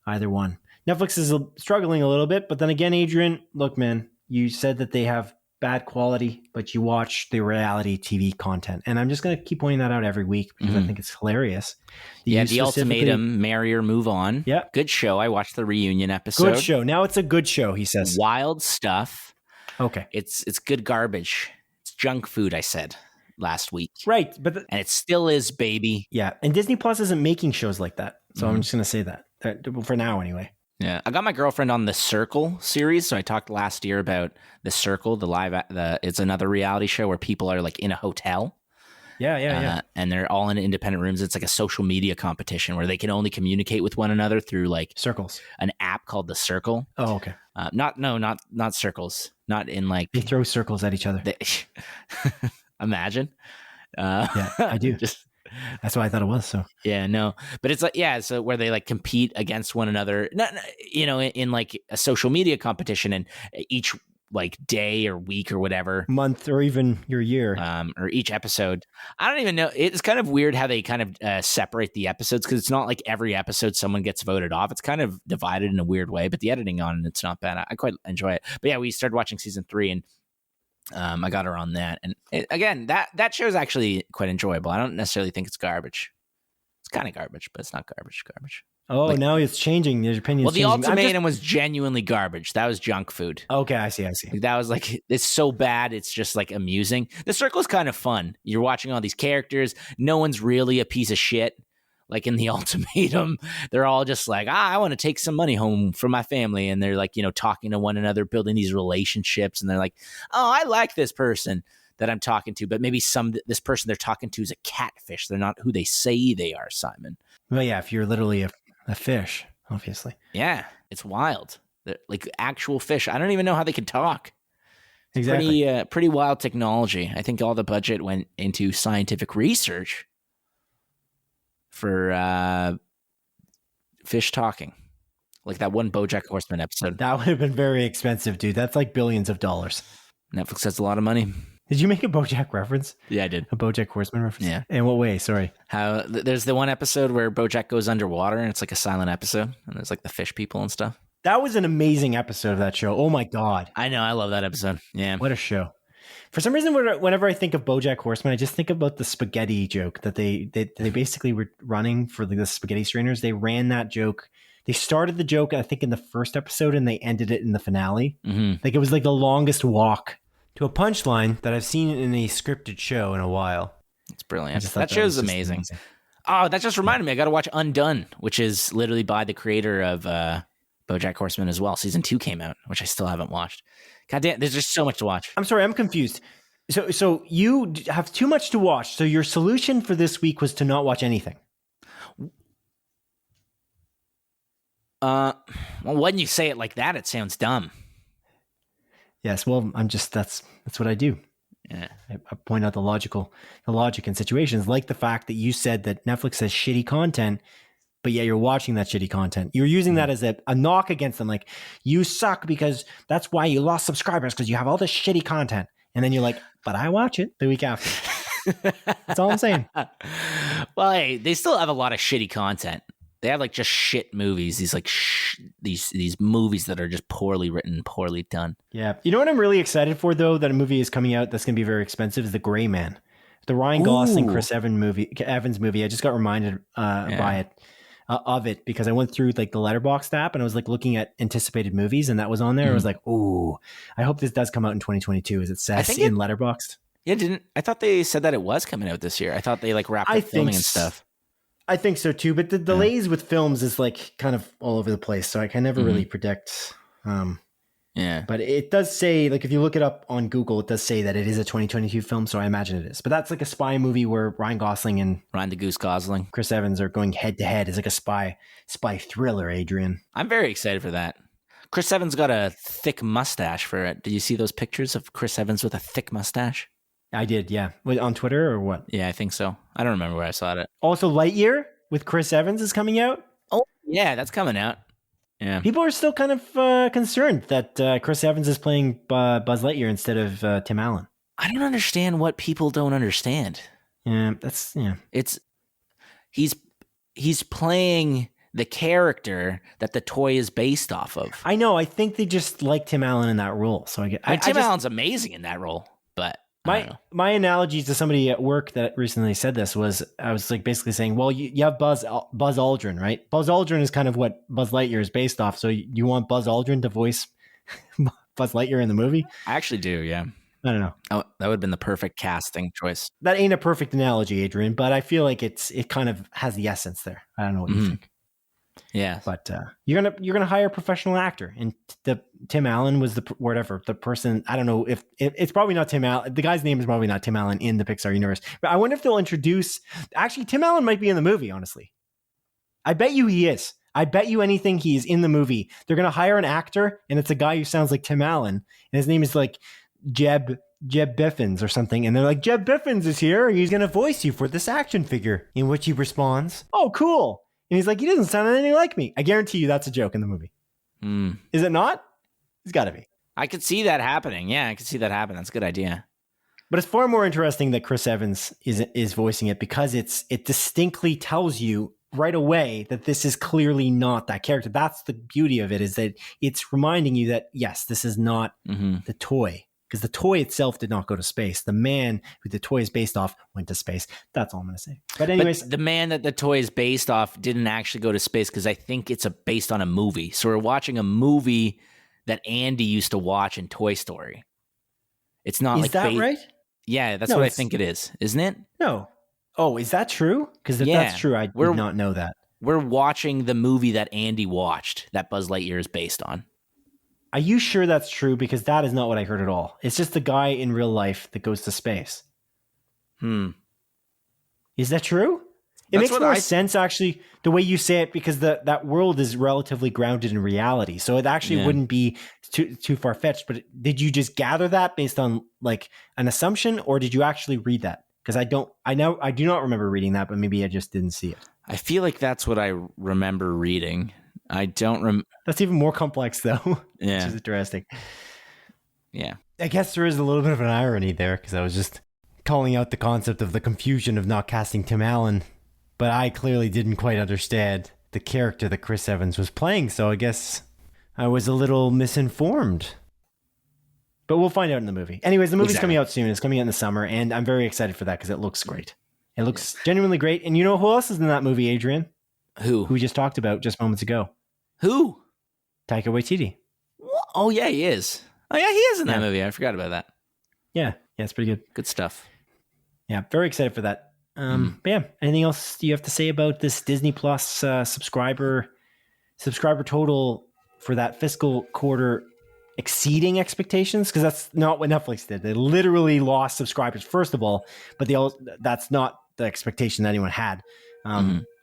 either one. Netflix is struggling a little bit, but then again, Adrian, look, man, you said that they have bad quality, but you watch the reality TV content. And I'm just going to keep pointing that out every week because I think it's hilarious. The Ultimatum, Marry or Move On. Yeah. Good show. I watched the reunion episode. Good show. Now it's a good show, he says. Wild stuff. Okay. It's good garbage. It's junk food, I said last week. Right. And it still is, baby. Yeah. And Disney Plus isn't making shows like that. So I'm just going to say that for now anyway. Yeah, I got my girlfriend on the Circle series. So I talked last year about the Circle, it's another reality show where people are like in a hotel. Yeah. And they're all in independent rooms. It's like a social media competition where they can only communicate with one another through like circles, an app called the Circle. Oh, okay. Not circles. Not in like they throw circles at each other. Imagine. Yeah, I do. That's what I thought it was. So yeah, no, but it's like, yeah, so where they like compete against one another, in like a social media competition, and each like day or week or whatever, month or even your year, or each episode. I don't even know. It's kind of weird how they kind of separate the episodes, because it's not like every episode someone gets voted off. It's kind of divided in a weird way, but the editing on it's not bad. I quite enjoy it. But yeah, we started watching season 3, and I got her on that. And again, that show is actually quite enjoyable. I don't necessarily think it's garbage. It's kind of garbage, but it's not garbage. Oh, now it's changing. Your opinion. Well, the Ultimatum was genuinely garbage. That was junk food. Okay, I see. That was like, it's so bad. It's just like amusing. The Circle is kind of fun. You're watching all these characters. No one's really a piece of shit. Like in the Ultimatum, they're all just like, I want to take some money home for my family. And they're like, talking to one another, building these relationships. And they're like, oh, I like this person that I'm talking to. But maybe this person they're talking to is a catfish. They're not who they say they are, Simon. Well, yeah, if you're literally a fish, obviously. Yeah, it's wild. They're like actual fish. I don't even know how they can talk. It's exactly. Pretty wild technology. I think all the budget went into scientific research for fish talking, like that one Bojack Horseman episode. That would have been very expensive, dude. That's like billions of dollars. Netflix has a lot of money. Did you make a Bojack reference? Yeah, I did. A Bojack Horseman reference? Yeah. In what way? Sorry. How there's the one episode where Bojack goes underwater, and it's like a silent episode, and there's like the fish people and stuff. That was an amazing episode of that show. Oh my God. I know. I love that episode. Yeah. What a show. For some reason, whenever I think of BoJack Horseman, I just think about the spaghetti joke that they basically were running for the spaghetti strainers. They ran that joke. They started the joke, I think, in the first episode, and they ended it in the finale. Mm-hmm. Like it was like the longest walk to a punchline that I've seen in a scripted show in a while. It's brilliant. That show is amazing. Oh, that just reminded me. I got to watch Undone, which is literally by the creator of BoJack Horseman as well. Season 2 came out, which I still haven't watched. God damn, there's just so much to watch. I'm sorry, I'm confused. So you have too much to watch. So your solution for this week was to not watch anything. Well, when you say it like that, it sounds dumb. Yes, well, that's what I do. Yeah. I point out the logic in situations, like the fact that you said that Netflix has shitty content, but yet you're watching that shitty content. You're using that as a knock against them. Like, you suck because that's why you lost subscribers, because you have all this shitty content. And then you're like, but I watch it the week after. That's all I'm saying. Well, hey, they still have a lot of shitty content. They have like just shit movies. These like these movies that are just poorly written, poorly done. Yeah. You know what I'm really excited for, though, that a movie is coming out that's going to be very expensive, is The Gray Man. The Ryan Gosling, Chris Evans movie. I just got reminded of it because I went through like the Letterboxd app and I was like looking at anticipated movies, and that was on there. I was like, ooh, I hope this does come out in 2022, as it says in Letterboxd. Yeah, I thought they said that it was coming out this year. I thought they like wrapped up filming and stuff. I think so too, but the delays with films is like kind of all over the place, so I can never really predict. But it does say, like, if you look it up on Google, it does say that it is a 2022 film, so I imagine it is. But that's like a spy movie where Ryan Gosling and Ryan the Goose Gosling, Chris Evans are going head to head. It's like a spy thriller, Adrian. I'm very excited for that. Chris Evans got a thick mustache for it. Did you see those pictures of Chris Evans with a thick mustache? I did, yeah. On Twitter or what? Yeah, I think so. I don't remember where I saw it. Also, Lightyear with Chris Evans is coming out. Oh, yeah, that's coming out. Yeah. People are still kind of concerned that Chris Evans is playing Buzz Lightyear instead of Tim Allen. I don't understand what people don't understand. Yeah, he's playing the character that the toy is based off of. I know. I think they just like Tim Allen in that role. So Tim Allen's amazing in that role, but my analogy to somebody at work that recently said this was, I was like basically saying, well, you have Buzz Aldrin, right? Buzz Aldrin is kind of what Buzz Lightyear is based off. So you want Buzz Aldrin to voice Buzz Lightyear in the movie? I actually do, yeah. I don't know. Oh, that would have been the perfect casting choice. That ain't a perfect analogy, Adrian, but I feel like it kind of has the essence there. I don't know what you think. Yeah, but you're gonna hire a professional actor, and Tim Allen was the person. I don't know if it's probably not Tim Allen. The guy's name is probably not Tim Allen in the Pixar universe. But I wonder if they'll introduce. Actually, Tim Allen might be in the movie. Honestly, I bet you he is. I bet you anything he's in the movie. They're gonna hire an actor, and it's a guy who sounds like Tim Allen, and his name is like Jeb Biffins or something, and they're like, Jeb Biffins is here. He's gonna voice you for this action figure, in which he responds, "Oh, cool." And he's like, he doesn't sound anything like me. I guarantee you that's a joke in the movie. Is it not? It's got to be. I could see that happening. Yeah, I could see that happen. That's a good idea. But it's far more interesting that Chris Evans is voicing it, because it distinctly tells you right away that this is clearly not that character. That's the beauty of it, is that it's reminding you that, yes, this is not the toy. Because the toy itself did not go to space. The man who the toy is based off went to space. That's all I'm going to say. But anyways. But the man that the toy is based off didn't actually go to space, because I think it's based on a movie. So we're watching a movie that Andy used to watch in Toy Story. It's not is that right? Yeah, that's what I think it is. Isn't it? No. Oh, is that true? Because if that's true, I did not know that. We're watching the movie that Andy watched that Buzz Lightyear is based on. Are you sure that's true? Because that is not what I heard at all. It's just the guy in real life that goes to space. Is that true? It makes more sense, actually, the way you say it, because that world is relatively grounded in reality. So it actually wouldn't be too far-fetched. But did you just gather that based on like an assumption, or did you actually read that? Because I do not remember reading that, but maybe I just didn't see it. I feel like that's what I remember reading. I don't That's even more complex, though. Yeah. Which is interesting. Yeah. I guess there is a little bit of an irony there, because I was just calling out the concept of the confusion of not casting Tim Allen, but I clearly didn't quite understand the character that Chris Evans was playing, so I guess I was a little misinformed. But we'll find out in the movie. Anyways, the movie's Exactly. coming out soon. It's coming out in the summer, and I'm very excited for that because it looks great. It looks genuinely great. And you know who else is in that movie, Adrian? Who we just talked about just moments ago. Who? Taika Waititi. Oh, yeah, he is. Oh, yeah, he is in that movie. I forgot about that. Yeah, it's pretty good. Good stuff. Yeah, very excited for that. But yeah, anything else you have to say about this Disney Plus subscriber total for that fiscal quarter exceeding expectations? Because that's not what Netflix did. They literally lost subscribers, first of all, but that's not the expectation that anyone had.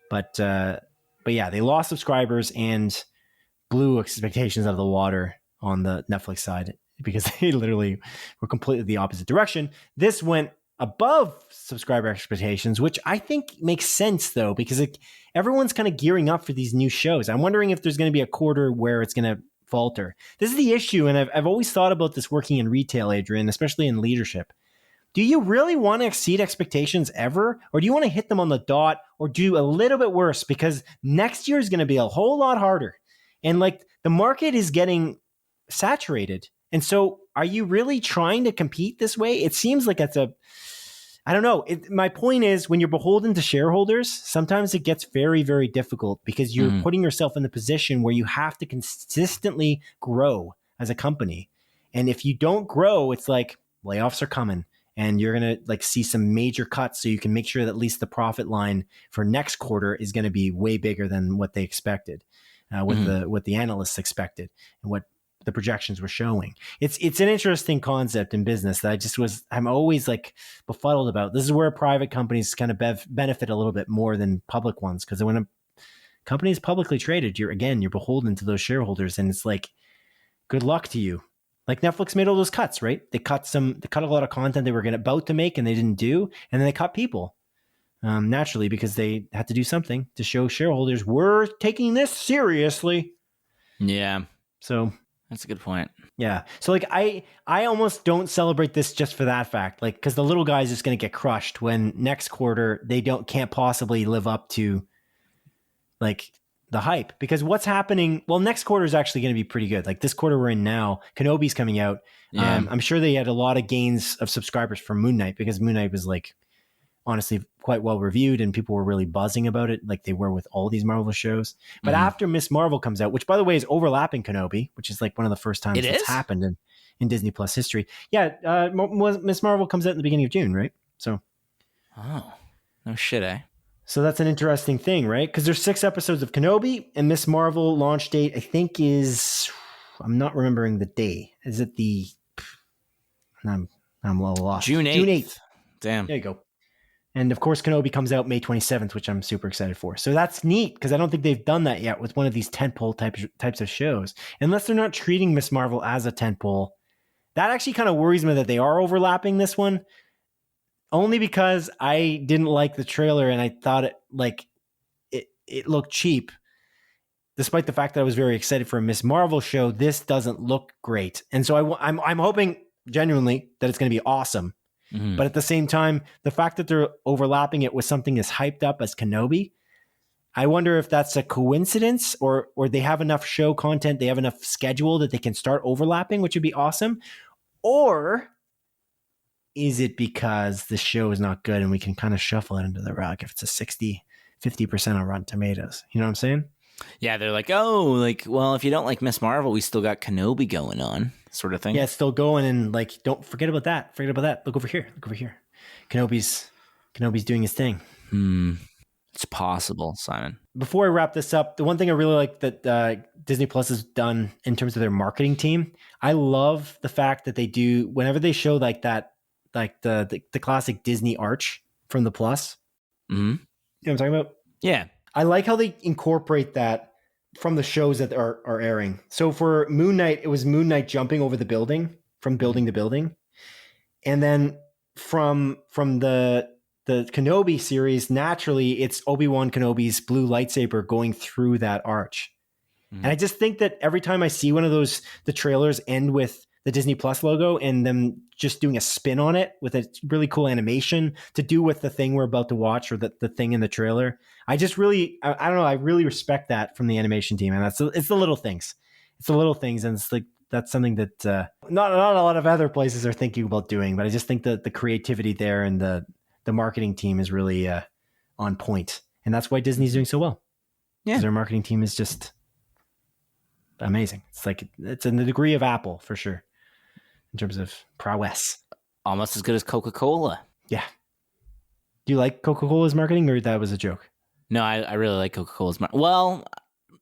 But yeah, they lost subscribers and blew expectations out of the water on the Netflix side because they literally were completely the opposite direction. This went above subscriber expectations, which I think makes sense though, because everyone's kind of gearing up for these new shows. I'm wondering if there's going to be a quarter where it's going to falter. This is the issue, and I've always thought about this working in retail, Adrian, especially in leadership. Do you really want to exceed expectations ever? Or do you want to hit them on the dot or do a little bit worse? Because next year is going to be a whole lot harder. And like the market is getting saturated. And so are you really trying to compete this way? It seems like I don't know. My point is when you're beholden to shareholders, sometimes it gets very, very difficult because you're putting yourself in the position where you have to consistently grow as a company. And if you don't grow, it's like layoffs are coming. And you're going to like see some major cuts so you can make sure that at least the profit line for next quarter is going to be way bigger than what they expected, what the analysts expected and what the projections were showing. It's an interesting concept in business that I'm always like befuddled about. This is where private companies kind of benefit a little bit more than public ones. Because when a company is publicly traded, you're beholden to those shareholders. And it's like, good luck to you. Like Netflix made all those cuts, right? They cut a lot of content they were about to make and they didn't do. And then they cut people naturally because they had to do something to show shareholders we're taking this seriously. Yeah. So that's a good point. Yeah. So like I almost don't celebrate this just for that fact. Like, because the little guy's just going to get crushed when next quarter they can't possibly live up to like the hype, because what's happening, well, next quarter is actually going to be pretty good. Like this quarter we're in now, Kenobi's coming out. Yeah. I'm sure they had a lot of gains of subscribers from Moon Knight because Moon Knight was like honestly quite well reviewed and people were really buzzing about it like they were with all these Marvel shows. But after Miss Marvel comes out, which by the way is overlapping Kenobi, which is like one of the first times it's happened in Disney Plus history. Yeah, Miss Marvel comes out in the beginning of June, right? So oh, no shit, eh? So that's an interesting thing, right? Because there's 6 episodes of Kenobi, and Miss Marvel launch date, I think, is... I'm not remembering the day. Is it the... I'm a little lost. June 8th. June 8th. Damn. There you go. And of course, Kenobi comes out May 27th, which I'm super excited for. So that's neat, because I don't think they've done that yet with one of these tentpole types of shows. Unless they're not treating Miss Marvel as a tentpole. That actually kind of worries me that they are overlapping this one. Only because I didn't like the trailer and I thought it looked cheap. Despite the fact that I was very excited for a Miss Marvel show, this doesn't look great. And so I'm hoping genuinely that it's going to be awesome. Mm-hmm. But at the same time, the fact that they're overlapping it with something as hyped up as Kenobi, I wonder if that's a coincidence or they have enough show content, they have enough schedule that they can start overlapping, which would be awesome. Or is it because the show is not good and we can kind of shuffle it into the rug if it's a 50% on Rotten Tomatoes? You know what I'm saying? Yeah, they're like, oh, like, well, if you don't like Miss Marvel, we still got Kenobi going on, sort of thing. Yeah, it's still going, and like, don't forget about that. Forget about that. Look over here. Kenobi's doing his thing. It's possible, Simon. Before I wrap this up, the one thing I really like that Disney Plus has done in terms of their marketing team, I love the fact that they do, whenever they show like that, like the classic Disney arch from the Plus. Mm-hmm. You know what I'm talking about? Yeah. I like how they incorporate that from the shows that are airing. So for Moon Knight, it was Moon Knight jumping over the building, from building to building. And then from the Kenobi series, naturally, it's Obi-Wan Kenobi's blue lightsaber going through that arch. Mm-hmm. And I just think that every time I see one of those, the trailers end with the Disney Plus logo and them just doing a spin on it with a really cool animation to do with the thing we're about to watch or the thing in the trailer. I just really, I don't know, I really respect that from the animation team. And it's the little things. It's the little things. And it's like that's something that not a lot of other places are thinking about doing. But I just think that the creativity there and the marketing team is really on point, and that's why Disney's doing so well. Yeah. Because their marketing team is just amazing. It's in the degree of Apple for sure in terms of prowess. Almost as good as Coca-Cola. Yeah. Do you like Coca-Cola's marketing, or that was a joke? No, I really like Coca-Cola's marketing. Well,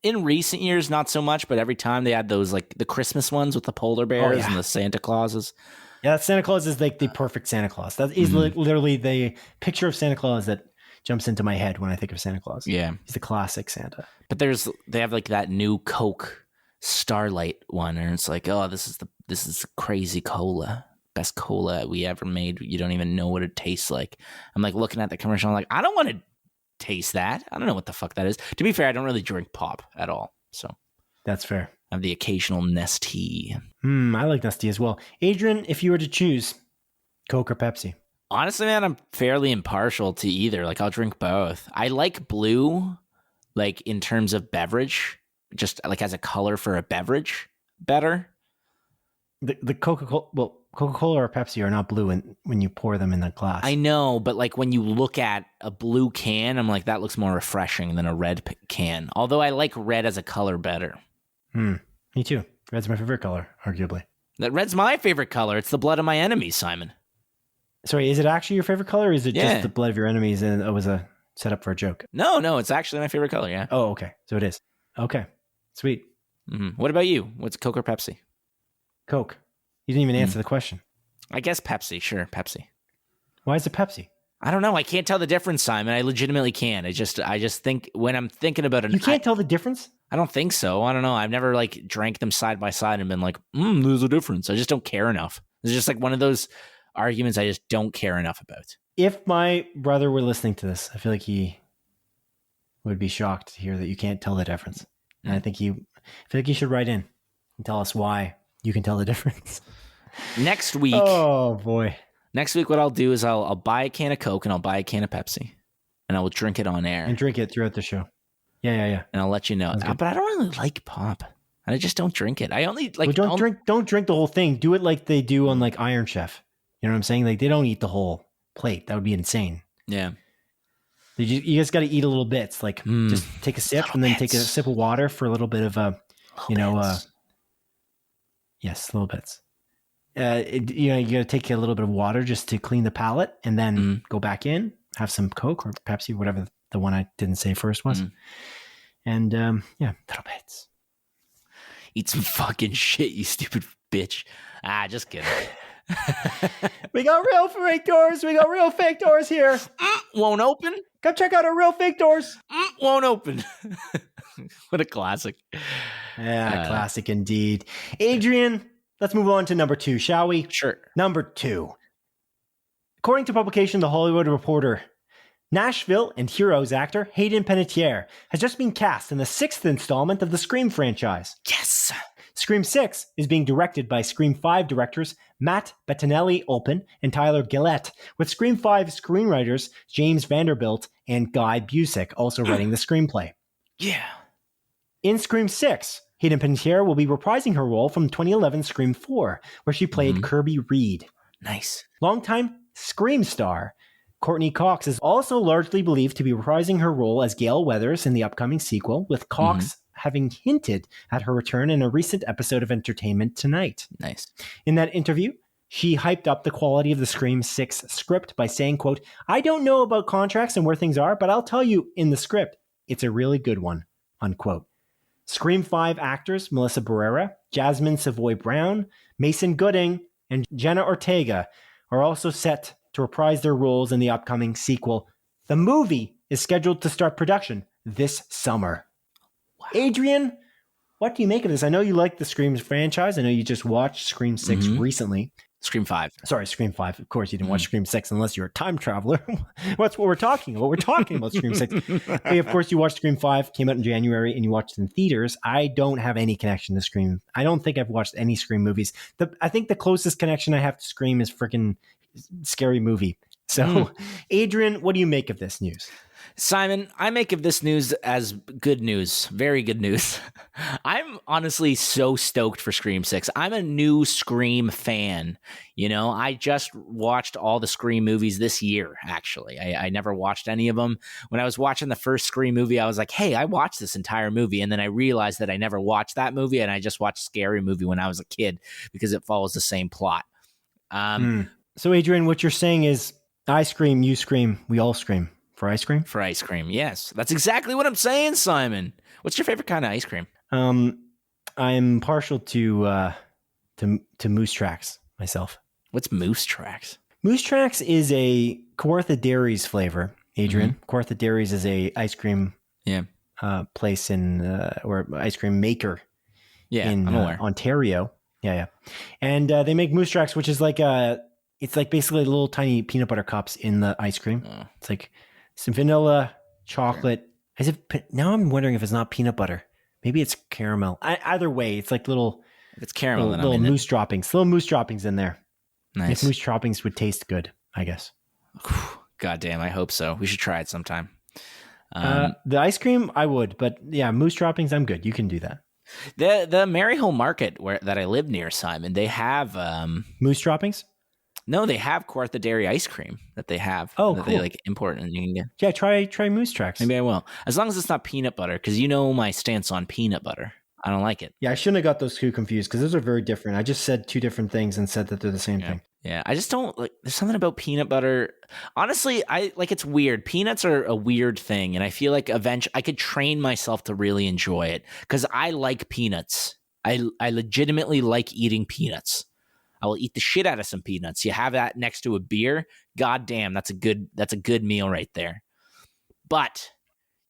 in recent years, not so much, but every time they had those, like, the Christmas ones with the polar bears and the Santa Clauses. Yeah, Santa Claus is like the perfect Santa Claus. That is literally the picture of Santa Claus that jumps into my head when I think of Santa Claus. Yeah. He's the classic Santa. But they have like that new Coke Starlight one, and it's like, oh, this is crazy cola. Best cola we ever made. You don't even know what it tastes like. I'm like looking at the commercial, I'm like, I don't want to taste that. I don't know what the fuck that is. To be fair, I don't really drink pop at all. So that's fair. I have the occasional Nestea. I like Nestea as well. Adrian, if you were to choose Coke or Pepsi? Honestly, man, I'm fairly impartial to either. Like, I'll drink both. I like blue, like, in terms of beverage, just like as a color for a beverage better. The Coca-Cola, well, Coca-Cola or Pepsi are not blue when you pour them in the glass. I know, but like when you look at a blue can, I'm like, that looks more refreshing than a red can. Although I like red as a color better. Me too. Red's my favorite color, arguably. That red's my favorite color. It's the blood of my enemies, Simon. Sorry, is it actually your favorite color, or is it just the blood of your enemies and it was a setup for a joke? No, it's actually my favorite color, yeah. Oh, okay. So it is. Okay. Sweet. What about you? What's Coke or Pepsi? Coke. You didn't even answer the question. I guess Pepsi. Sure, Pepsi. Why is it Pepsi? I don't know. I can't tell the difference, Simon. I legitimately can't. I just think when I'm thinking about it, you can't tell the difference? I don't think so. I don't know. I've never like drank them side by side and been like, there's a difference. I just don't care enough. It's just like one of those arguments I just don't care enough about. If my brother were listening to this, I feel like he would be shocked to hear that you can't tell the difference. And I feel like you should write in and tell us why you can tell the difference. Next week. Oh boy. Next week, what I'll do is I'll buy a can of Coke and I'll buy a can of Pepsi, and I will drink it on air and drink it throughout the show. Yeah. And I'll let you know. But I don't really like pop. I just don't drink it. I only like. Well, don't drink the whole thing. Do it like they do on like Iron Chef. You know what I'm saying? Like they don't eat the whole plate. That would be insane. Yeah. You just got to eat a little bits. Like just take a sip and then take a sip of water for a little bit of yes, little bits. You got to take a little bit of water just to clean the palate, and then go back in, have some Coke or Pepsi, whatever the one I didn't say first was, and little bits. Eat some fucking shit, you stupid bitch. Just kidding. We got real fake doors. We got real fake doors here. Won't open. Come check out our real fake doors. Won't open. What a classic. Yeah, classic indeed. Adrian, let's move on to number 2, shall we? Sure. Number 2. According to publication The Hollywood Reporter, Nashville and Heroes actor Hayden Panettiere has just been cast in the 6th installment of the Scream franchise. Yes! Scream 6 is being directed by Scream 5 directors Matt Bettinelli-Olpin and Tyler Gillette, with Scream 5 screenwriters James Vanderbilt and Guy Busick also writing the screenplay. Yeah. In Scream 6, Hayden Panettiere will be reprising her role from 2011 Scream 4, where she played Kirby Reed. Nice. Longtime Scream star Courtney Cox is also largely believed to be reprising her role as Gale Weathers in the upcoming sequel, with Cox having hinted at her return in a recent episode of Entertainment Tonight. Nice. In that interview, she hyped up the quality of the Scream 6 script by saying, quote, "I don't know about contracts and where things are, but I'll tell you in the script, it's a really good one," unquote. Scream 5 actors Melissa Barrera, Jasmine Savoy Brown, Mason Gooding, and Jenna Ortega are also set to reprise their roles in the upcoming sequel. The movie is scheduled to start production this summer. Wow. Adrian, what do you make of this? I know you like the Scream franchise. I know you just watched Scream 6 recently. Scream 5. Sorry, Scream 5. Of course, you didn't watch Scream 6 unless you're a time traveler. That's what we're talking about. We're talking about Scream 6. Hey, of course, you watched Scream 5, came out in January, and you watched it in theaters. I don't have any connection to Scream. I don't think I've watched any Scream movies. I think the closest connection I have to Scream is freaking Scary Movie. So, Adrian, what do you make of this news? Simon, I make of this news as good news, very good news. I'm honestly so stoked for Scream 6. I'm a new Scream fan. I just watched all the Scream movies this year, actually. I never watched any of them. When I was watching the first Scream movie, I was like, hey, I watched this entire movie. And then I realized that I never watched that movie, and I just watched Scary Movie when I was a kid because it follows the same plot. So, Adrian, what you're saying is I scream, you scream, we all scream. For ice cream? For ice cream, yes. That's exactly what I'm saying, Simon. What's your favorite kind of ice cream? I'm partial to Moose Tracks myself. What's Moose Tracks? Moose Tracks is a Kawartha Dairies flavor, Adrian. Mm-hmm. Kawartha Dairies is a ice cream place or ice cream maker in Ontario. Yeah. And they make Moose Tracks, which is it's like basically little tiny peanut butter cups in the ice cream. Oh. It's like some vanilla, chocolate. Now I'm wondering if it's not peanut butter. Maybe it's caramel. Either way, it's like little. If it's caramel, little moose droppings. Little moose droppings in there. Nice. If moose droppings would taste good, I guess. God damn, I hope so. We should try it sometime. The ice cream, I would, but yeah, moose droppings, I'm good. You can do that. The Maryhill Market that I live near, Simon, they have moose droppings. No, they have Kawartha Dairy ice cream that they have. Oh, that cool. They import and you can get. Yeah, try Moose Tracks. Maybe I will, as long as it's not peanut butter, because my stance on peanut butter. I don't like it. Yeah, I shouldn't have got those two confused because those are very different. I just said two different things and said that they're the same thing. Yeah, I just don't like. There's something about peanut butter. Honestly, it's weird. Peanuts are a weird thing, and I feel like eventually I could train myself to really enjoy it because I like peanuts. I legitimately like eating peanuts. I will eat the shit out of some peanuts. You have that next to a beer. God damn, that's a good meal right there. But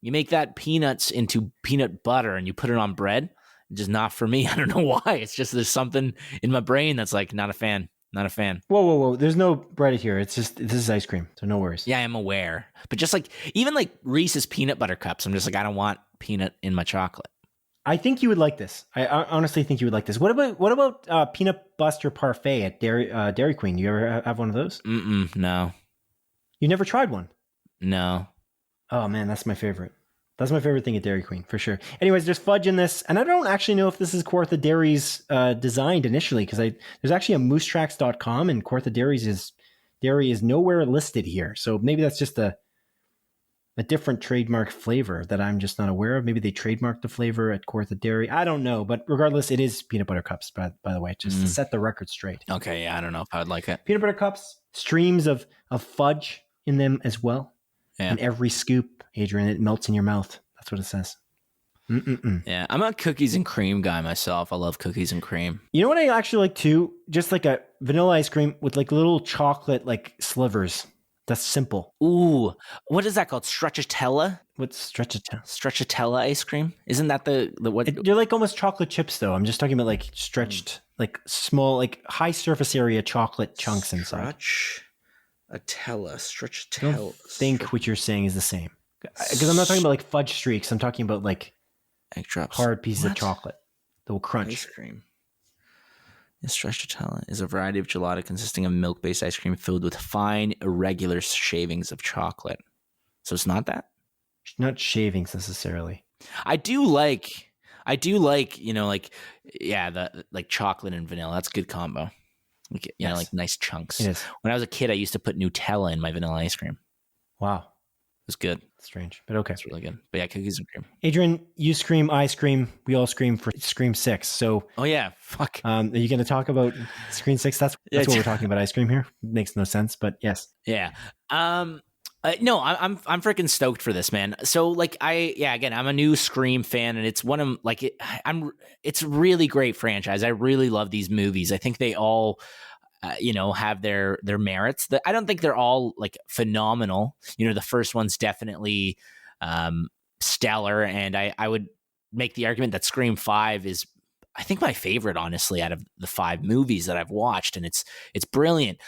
you make that peanuts into peanut butter and you put it on bread. Just not for me. I don't know why. It's just there's something in my brain that's like not a fan. Not a fan. Whoa. There's no bread here. It's just this is ice cream, so no worries. Yeah, I'm aware. But just even Reese's peanut butter cups, I'm just I don't want peanut in my chocolate. I think you would like this. I honestly think you would like this. What about peanut butter parfait at Dairy Queen? You ever have one of those? No. You never tried one? No. Oh man, that's my favorite. That's my favorite thing at Dairy Queen for sure. Anyways, there's fudge in this, and I don't actually know if this is Kawartha Dairies designed initially because there's actually a moosetracks.com and Kawartha Dairy is nowhere listed here. So maybe that's just a different trademark flavor that I'm just not aware of. Maybe they trademarked the flavor at Kawartha Dairy. I don't know, but regardless, it is peanut butter cups, by the way, just to set the record straight. Okay, yeah, I don't know if I would like it. Peanut butter cups, streams of fudge in them as well. Yeah. And every scoop, Adrian, it melts in your mouth. That's what it says. Yeah, I'm a cookies and cream guy myself. I love cookies and cream. You know what I actually like too? Just like a vanilla ice cream with little chocolate slivers. That's simple. Ooh, what is that called? Stracciatella? What's stracciatella? Stracciatella ice cream? Isn't that the what? They're almost chocolate chips though. I'm just talking about stretched, small, high surface area chocolate chunks inside. Stracciatella. I don't think what you're saying is the same. Because I'm not talking about fudge streaks. I'm talking about egg drops, hard pieces of chocolate that will crunch. Ice cream. Stracciatella is a variety of gelato consisting of milk-based ice cream filled with fine, irregular shavings of chocolate. So it's not that? Not shavings necessarily. I do like, the chocolate and vanilla. That's a good combo. Nice chunks. It is. When I was a kid, I used to put Nutella in my vanilla ice cream. Wow. It was good. Strange, but okay. It's really good. But yeah, cookies and cream. Adrian, you scream, I scream. We all scream for Scream 6. So, oh yeah, fuck. Are you going to talk about Scream 6? That's what we're talking about. Ice cream here. Makes no sense, but yes. Yeah. No, I'm freaking stoked for this, man. So again, I'm a new Scream fan, and it's one of it's a really great franchise. I really love these movies. I think they all have their merits. I don't think they're all phenomenal. The first one's definitely stellar, and I would make the argument that Scream 5 is, I think, my favorite, honestly, out of the 5 movies that I've watched, and it's brilliant.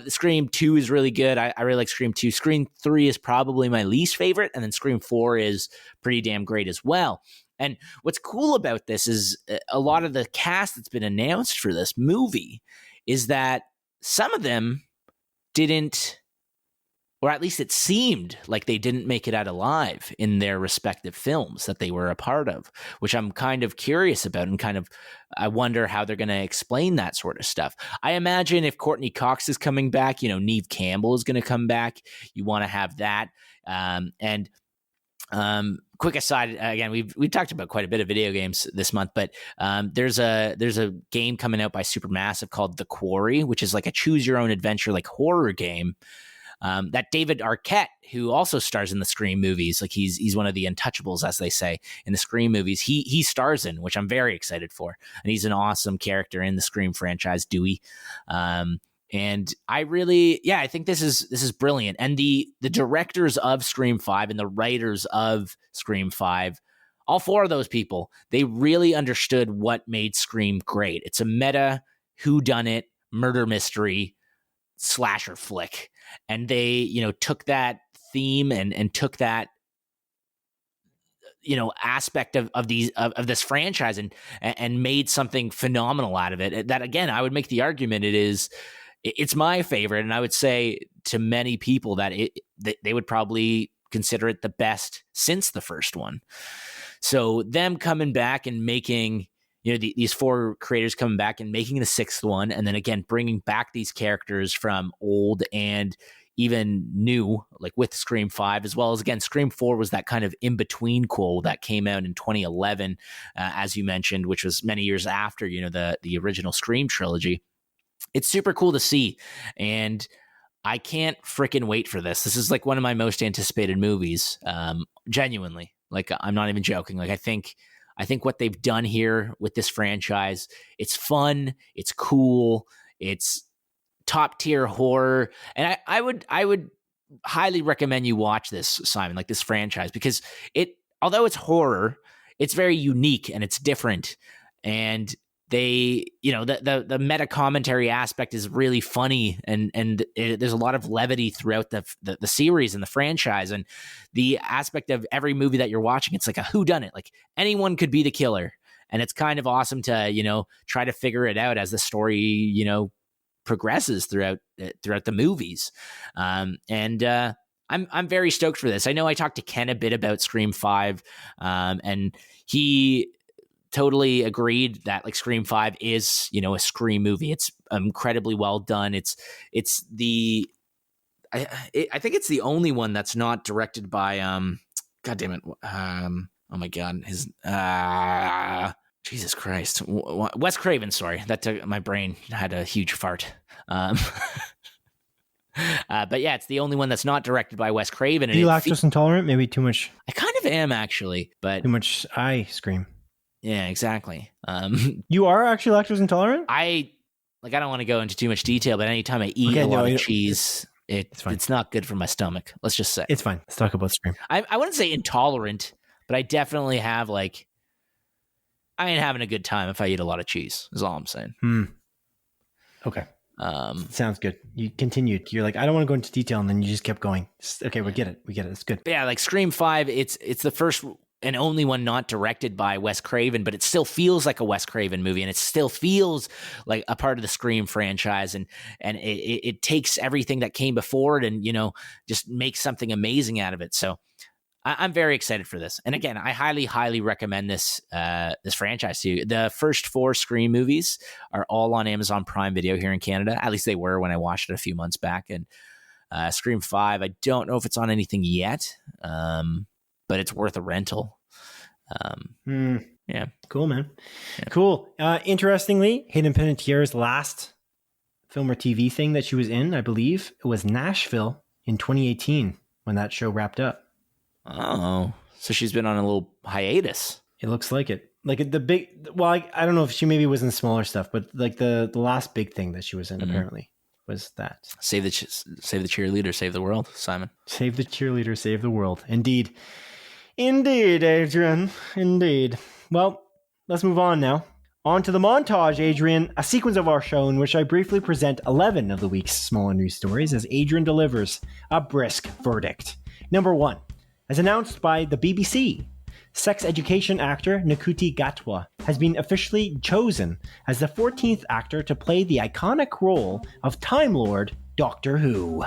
Scream 2 is really good. I really like Scream 2. Scream 3 is probably my least favorite, and then Scream 4 is pretty damn great as well. And what's cool about this is a lot of the cast that's been announced for this movie is that some of them didn't or at least it seemed like they didn't make it out alive in their respective films that they were a part of, which I'm kind of curious about, and I wonder how they're going to explain that sort of stuff. I imagine if Courtney Cox is coming back, Neve Campbell is going to come back. You want to have that. Quick aside, again, we've talked about quite a bit of video games this month, but there's a game coming out by Supermassive called The Quarry, which is like a choose your own adventure, like horror game. That David Arquette, who also stars in the Scream movies, like he's one of the Untouchables, as they say, in the Scream movies. He stars in, which I'm very excited for, and he's an awesome character in the Scream franchise, Dewey. And I think this is brilliant. And the directors of Scream 5 and the writers of Scream 5, all four of those people, they really understood what made Scream great. It's a meta whodunit murder mystery slasher flick. And they, took that theme and took that, aspect of this franchise and made something phenomenal out of it. That, again, I would make the argument it's my favorite, and I would say to many people that they would probably consider it the best since the first one. So them coming back and making, these four creators coming back and making the sixth one, and then again bringing back these characters from old and even new, like with Scream 5, as well as, again, Scream 4 was that kind of in-between quel that came out in 2011, as you mentioned, which was many years after, the original Scream trilogy. It's super cool to see, and I can't freaking wait for this. This is like one of my most anticipated movies, genuinely. Like, I'm not even joking. Like, I think what they've done here with this franchise, it's fun, it's cool, it's top tier horror, and I would highly recommend you watch this, Simon, like this franchise, because although it's horror, it's very unique and it's different, and they, the meta commentary aspect is really funny, and there's a lot of levity throughout the series and the franchise, and the aspect of every movie that you're watching, it's like a whodunit, like anyone could be the killer, and it's kind of awesome to try to figure it out as the story progresses throughout the movies, I'm very stoked for this. I know I talked to Ken a bit about Scream 5, and he totally agreed that like Scream 5 is, a Scream movie. It's incredibly well done. I think it's the only one that's not directed by God damn it. Oh my God, his Jesus Christ, Wes Craven. Sorry, that took, my brain had a huge fart. But yeah, it's the only one that's not directed by Wes Craven. Are you lactose intolerant? Maybe too much. I kind of am, actually, but too much Scream. Yeah, exactly. You are actually lactose intolerant? I don't want to go into too much detail, but anytime I eat a lot of cheese, it's not good for my stomach. Let's just say it's fine. Let's talk about Scream. I wouldn't say intolerant, but I definitely have I ain't having a good time if I eat a lot of cheese, is all I'm saying. Okay. Sounds good. You continued. You're like, I don't want to go into detail, and then you just kept going. Okay, we get it. It's good. But yeah, like Scream 5, it's the first and only one not directed by Wes Craven, but it still feels like a Wes Craven movie, and it still feels like a part of the Scream franchise, and it takes everything that came before it and, just makes something amazing out of it. So I'm very excited for this. And again, I highly, highly recommend this franchise to you. The first 4 Scream movies are all on Amazon Prime Video here in Canada. At least they were when I watched it a few months back. And Scream 5, I don't know if it's on anything yet, but it's worth a rental. Yeah. Cool, man. Yeah. Cool. Interestingly, Hayden Panettiere's last film or TV thing that she was in, I believe, it was Nashville in 2018 when that show wrapped up. Oh, so she's been on a little hiatus. It looks like it. Like the big, well, I don't know if she maybe was in smaller stuff, but like the last big thing that she was in apparently was that. Save the cheerleader, save the world, Simon. Save the cheerleader, save the world. Indeed, Adrian. Indeed. Well, let's move on now. On to the montage, Adrian, a sequence of our show in which I briefly present 11 of the week's smaller news stories as Adrian delivers a brisk verdict. Number 1. As announced by the BBC, sex education actor Nakuti Gatwa has been officially chosen as the 14th actor to play the iconic role of Time Lord Doctor Who.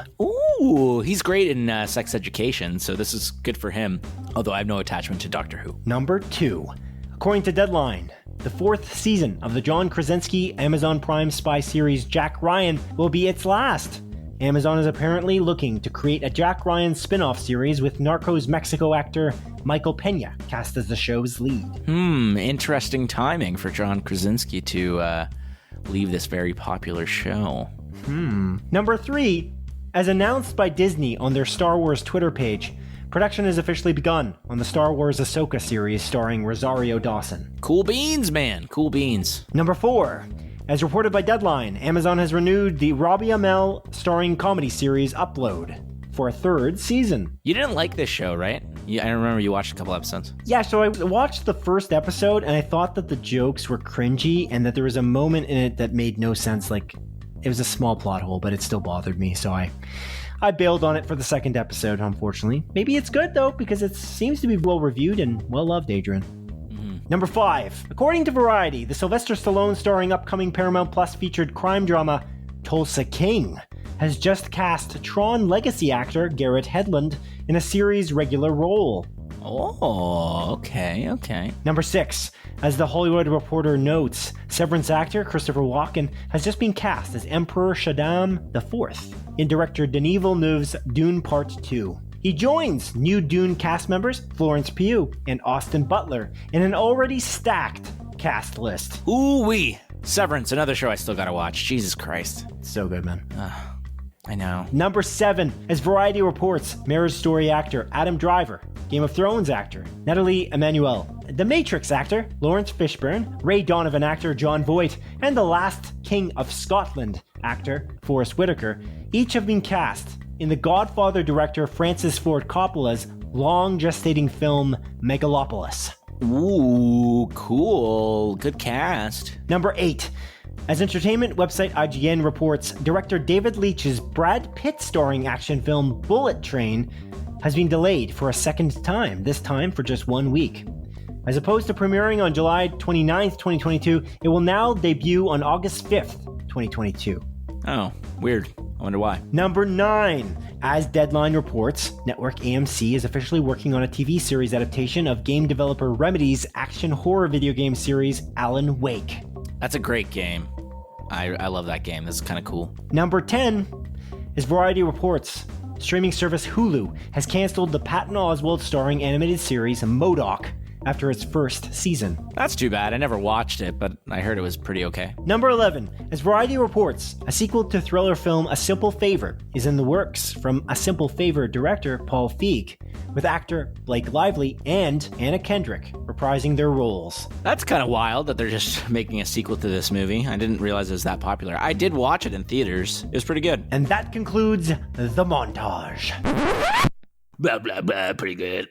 Ooh, he's great in Sex Education, so this is good for him. Although I have no attachment to Doctor Who. Number 2. According to Deadline, the 4th season of the John Krasinski Amazon Prime spy series Jack Ryan will be its last. Amazon is apparently looking to create a Jack Ryan spin-off series with Narcos Mexico actor Michael Pena cast as the show's lead. Interesting timing for John Krasinski to leave this very popular show. Number 3. As announced by Disney on their Star Wars Twitter page, production has officially begun on the Star Wars Ahsoka series starring Rosario Dawson. Cool beans, man. Cool beans. Number 4. As reported by Deadline, Amazon has renewed the Robbie Amell starring comedy series Upload for a 3rd season. You didn't like this show, right? I remember you watched a couple episodes. Yeah, so I watched the first episode and I thought that the jokes were cringy and that there was a moment in it that made no sense. Like, it was a small plot hole, but it still bothered me, so I bailed on it for the 2nd episode, unfortunately. Maybe it's good, though, because it seems to be well-reviewed and well-loved, Adrian. Number 5. According to Variety, the Sylvester Stallone starring upcoming Paramount Plus featured crime drama Tulsa King has just cast Tron legacy actor Garrett Hedlund in a series regular role. Oh, okay. Number 6. As the Hollywood Reporter notes, Severance actor Christopher Walken has just been cast as Emperor Shaddam IV in director Denis Villeneuve's Dune Part 2. He joins new Dune cast members Florence Pugh and Austin Butler in an already stacked cast list. Ooh-wee. Severance, another show I still gotta watch. Jesus Christ. So good, man. I know. Number 7. As Variety reports, Marriage Story actor Adam Driver, Game of Thrones actor Natalie Emmanuel, The Matrix actor Lawrence Fishburne, Ray Donovan actor John Voight, and The Last King of Scotland actor Forrest Whitaker each have been cast in The Godfather director Francis Ford Coppola's long-gestating film Megalopolis. Ooh, cool. Good cast. Number 8. As entertainment website IGN reports, director David Leitch's Brad Pitt starring action film Bullet Train has been delayed for a 2nd time, this time for just 1 week. As opposed to premiering on July 29th, 2022, it will now debut on August 5th, 2022. Oh, weird. I wonder why. Number 9. As Deadline reports, network AMC is officially working on a TV series adaptation of game developer Remedy's action horror video game series Alan Wake. That's a great game. I love that game. This is kind of cool. Number 10. As Variety reports, streaming service Hulu has canceled the Patton Oswalt starring animated series MODOK after its 1st season. That's too bad. I never watched it, but I heard it was pretty okay. Number 11. As Variety reports, a sequel to thriller film A Simple Favor is in the works from A Simple Favor director Paul Feig, with actor Blake Lively and Anna Kendrick reprising their roles. That's kind of wild that they're just making a sequel to this movie. I didn't realize it was that popular. I did watch it in theaters. It was pretty good. And that concludes the montage. Blah, blah, blah. Pretty good.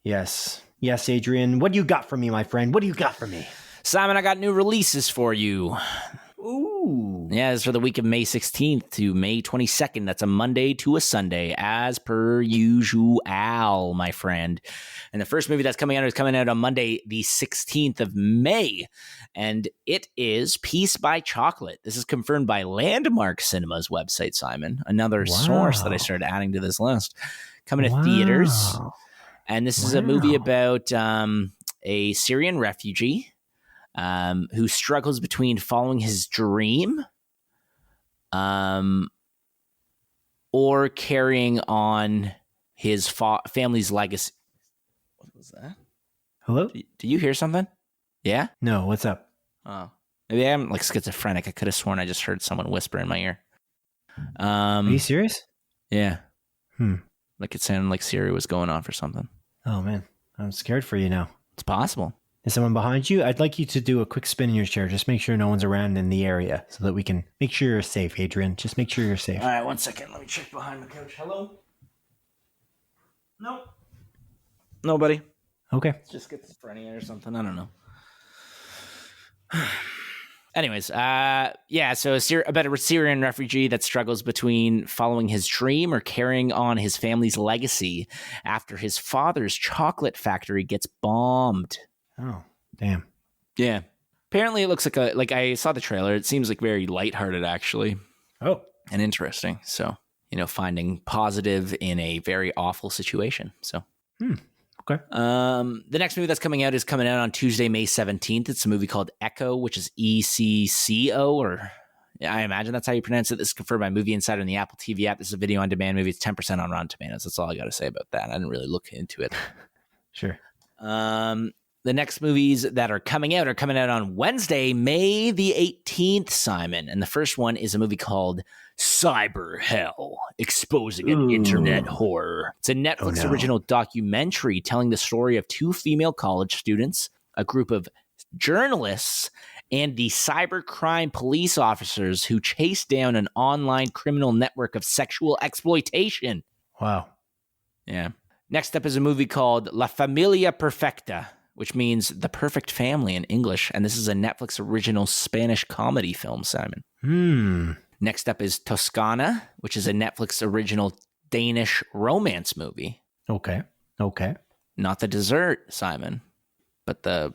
Yes, Adrian. What do you got for me, my friend? What do you got for me? Simon, I got new releases for you. Ooh. Yeah, it's for the week of May 16th to May 22nd. That's a Monday to a Sunday, as per usual, my friend. And the first movie that's coming out is coming out on Monday, the 16th of May. And it is Peace by Chocolate. This is confirmed by Landmark Cinema's website, Simon. Another source that I started adding to this list. Coming to theaters. And this is a movie about a Syrian refugee who struggles between following his dream or carrying on his family's legacy. What was that? Hello? Do you hear something? Yeah? No, what's up? Oh. Maybe I'm like schizophrenic. I could have sworn I just heard someone whisper in my ear. Are you serious? Yeah. Like it sounded like Siri was going off or something. Oh, man. I'm scared for you now. It's possible. Is someone behind you? I'd like you to do a quick spin in your chair. Just make sure no one's around in the area so that we can make sure you're safe, Adrian. Just make sure you're safe. All right, 1 second. Let me check behind the couch. Hello? Nope. Nobody. Okay. It's just schizophrenia or something. I don't know. Anyways, so about a Syrian refugee that struggles between following his dream or carrying on his family's legacy after his father's chocolate factory gets bombed. Oh, damn. Yeah. Apparently it looks like I saw the trailer. It seems like very lighthearted, actually. Oh. And interesting. So, finding positive in a very awful situation. So, Okay. the next movie that's coming out on Tuesday, May 17th. It's a movie called Echo, which is ECCO, or I imagine that's how you pronounce it. This is confirmed by Movie Insider and the Apple TV app. This is a video on demand movie. It's 10% on Rotten Tomatoes. That's all I got to say about that. I didn't really look into it. Sure. The next movies that are coming out on Wednesday, May the 18th, Simon. And the first one is a movie called Cyber Hell, Exposing an Internet Horror. It's a Netflix original documentary telling the story of two female college students, a group of journalists, and the cybercrime police officers who chase down an online criminal network of sexual exploitation. Wow. Yeah. Next up is a movie called La Familia Perfecta, which means the perfect family in English. And this is a Netflix original Spanish comedy film, Simon. Next up is Toscana, which is a Netflix original Danish romance movie. Okay. Not the dessert, Simon, but the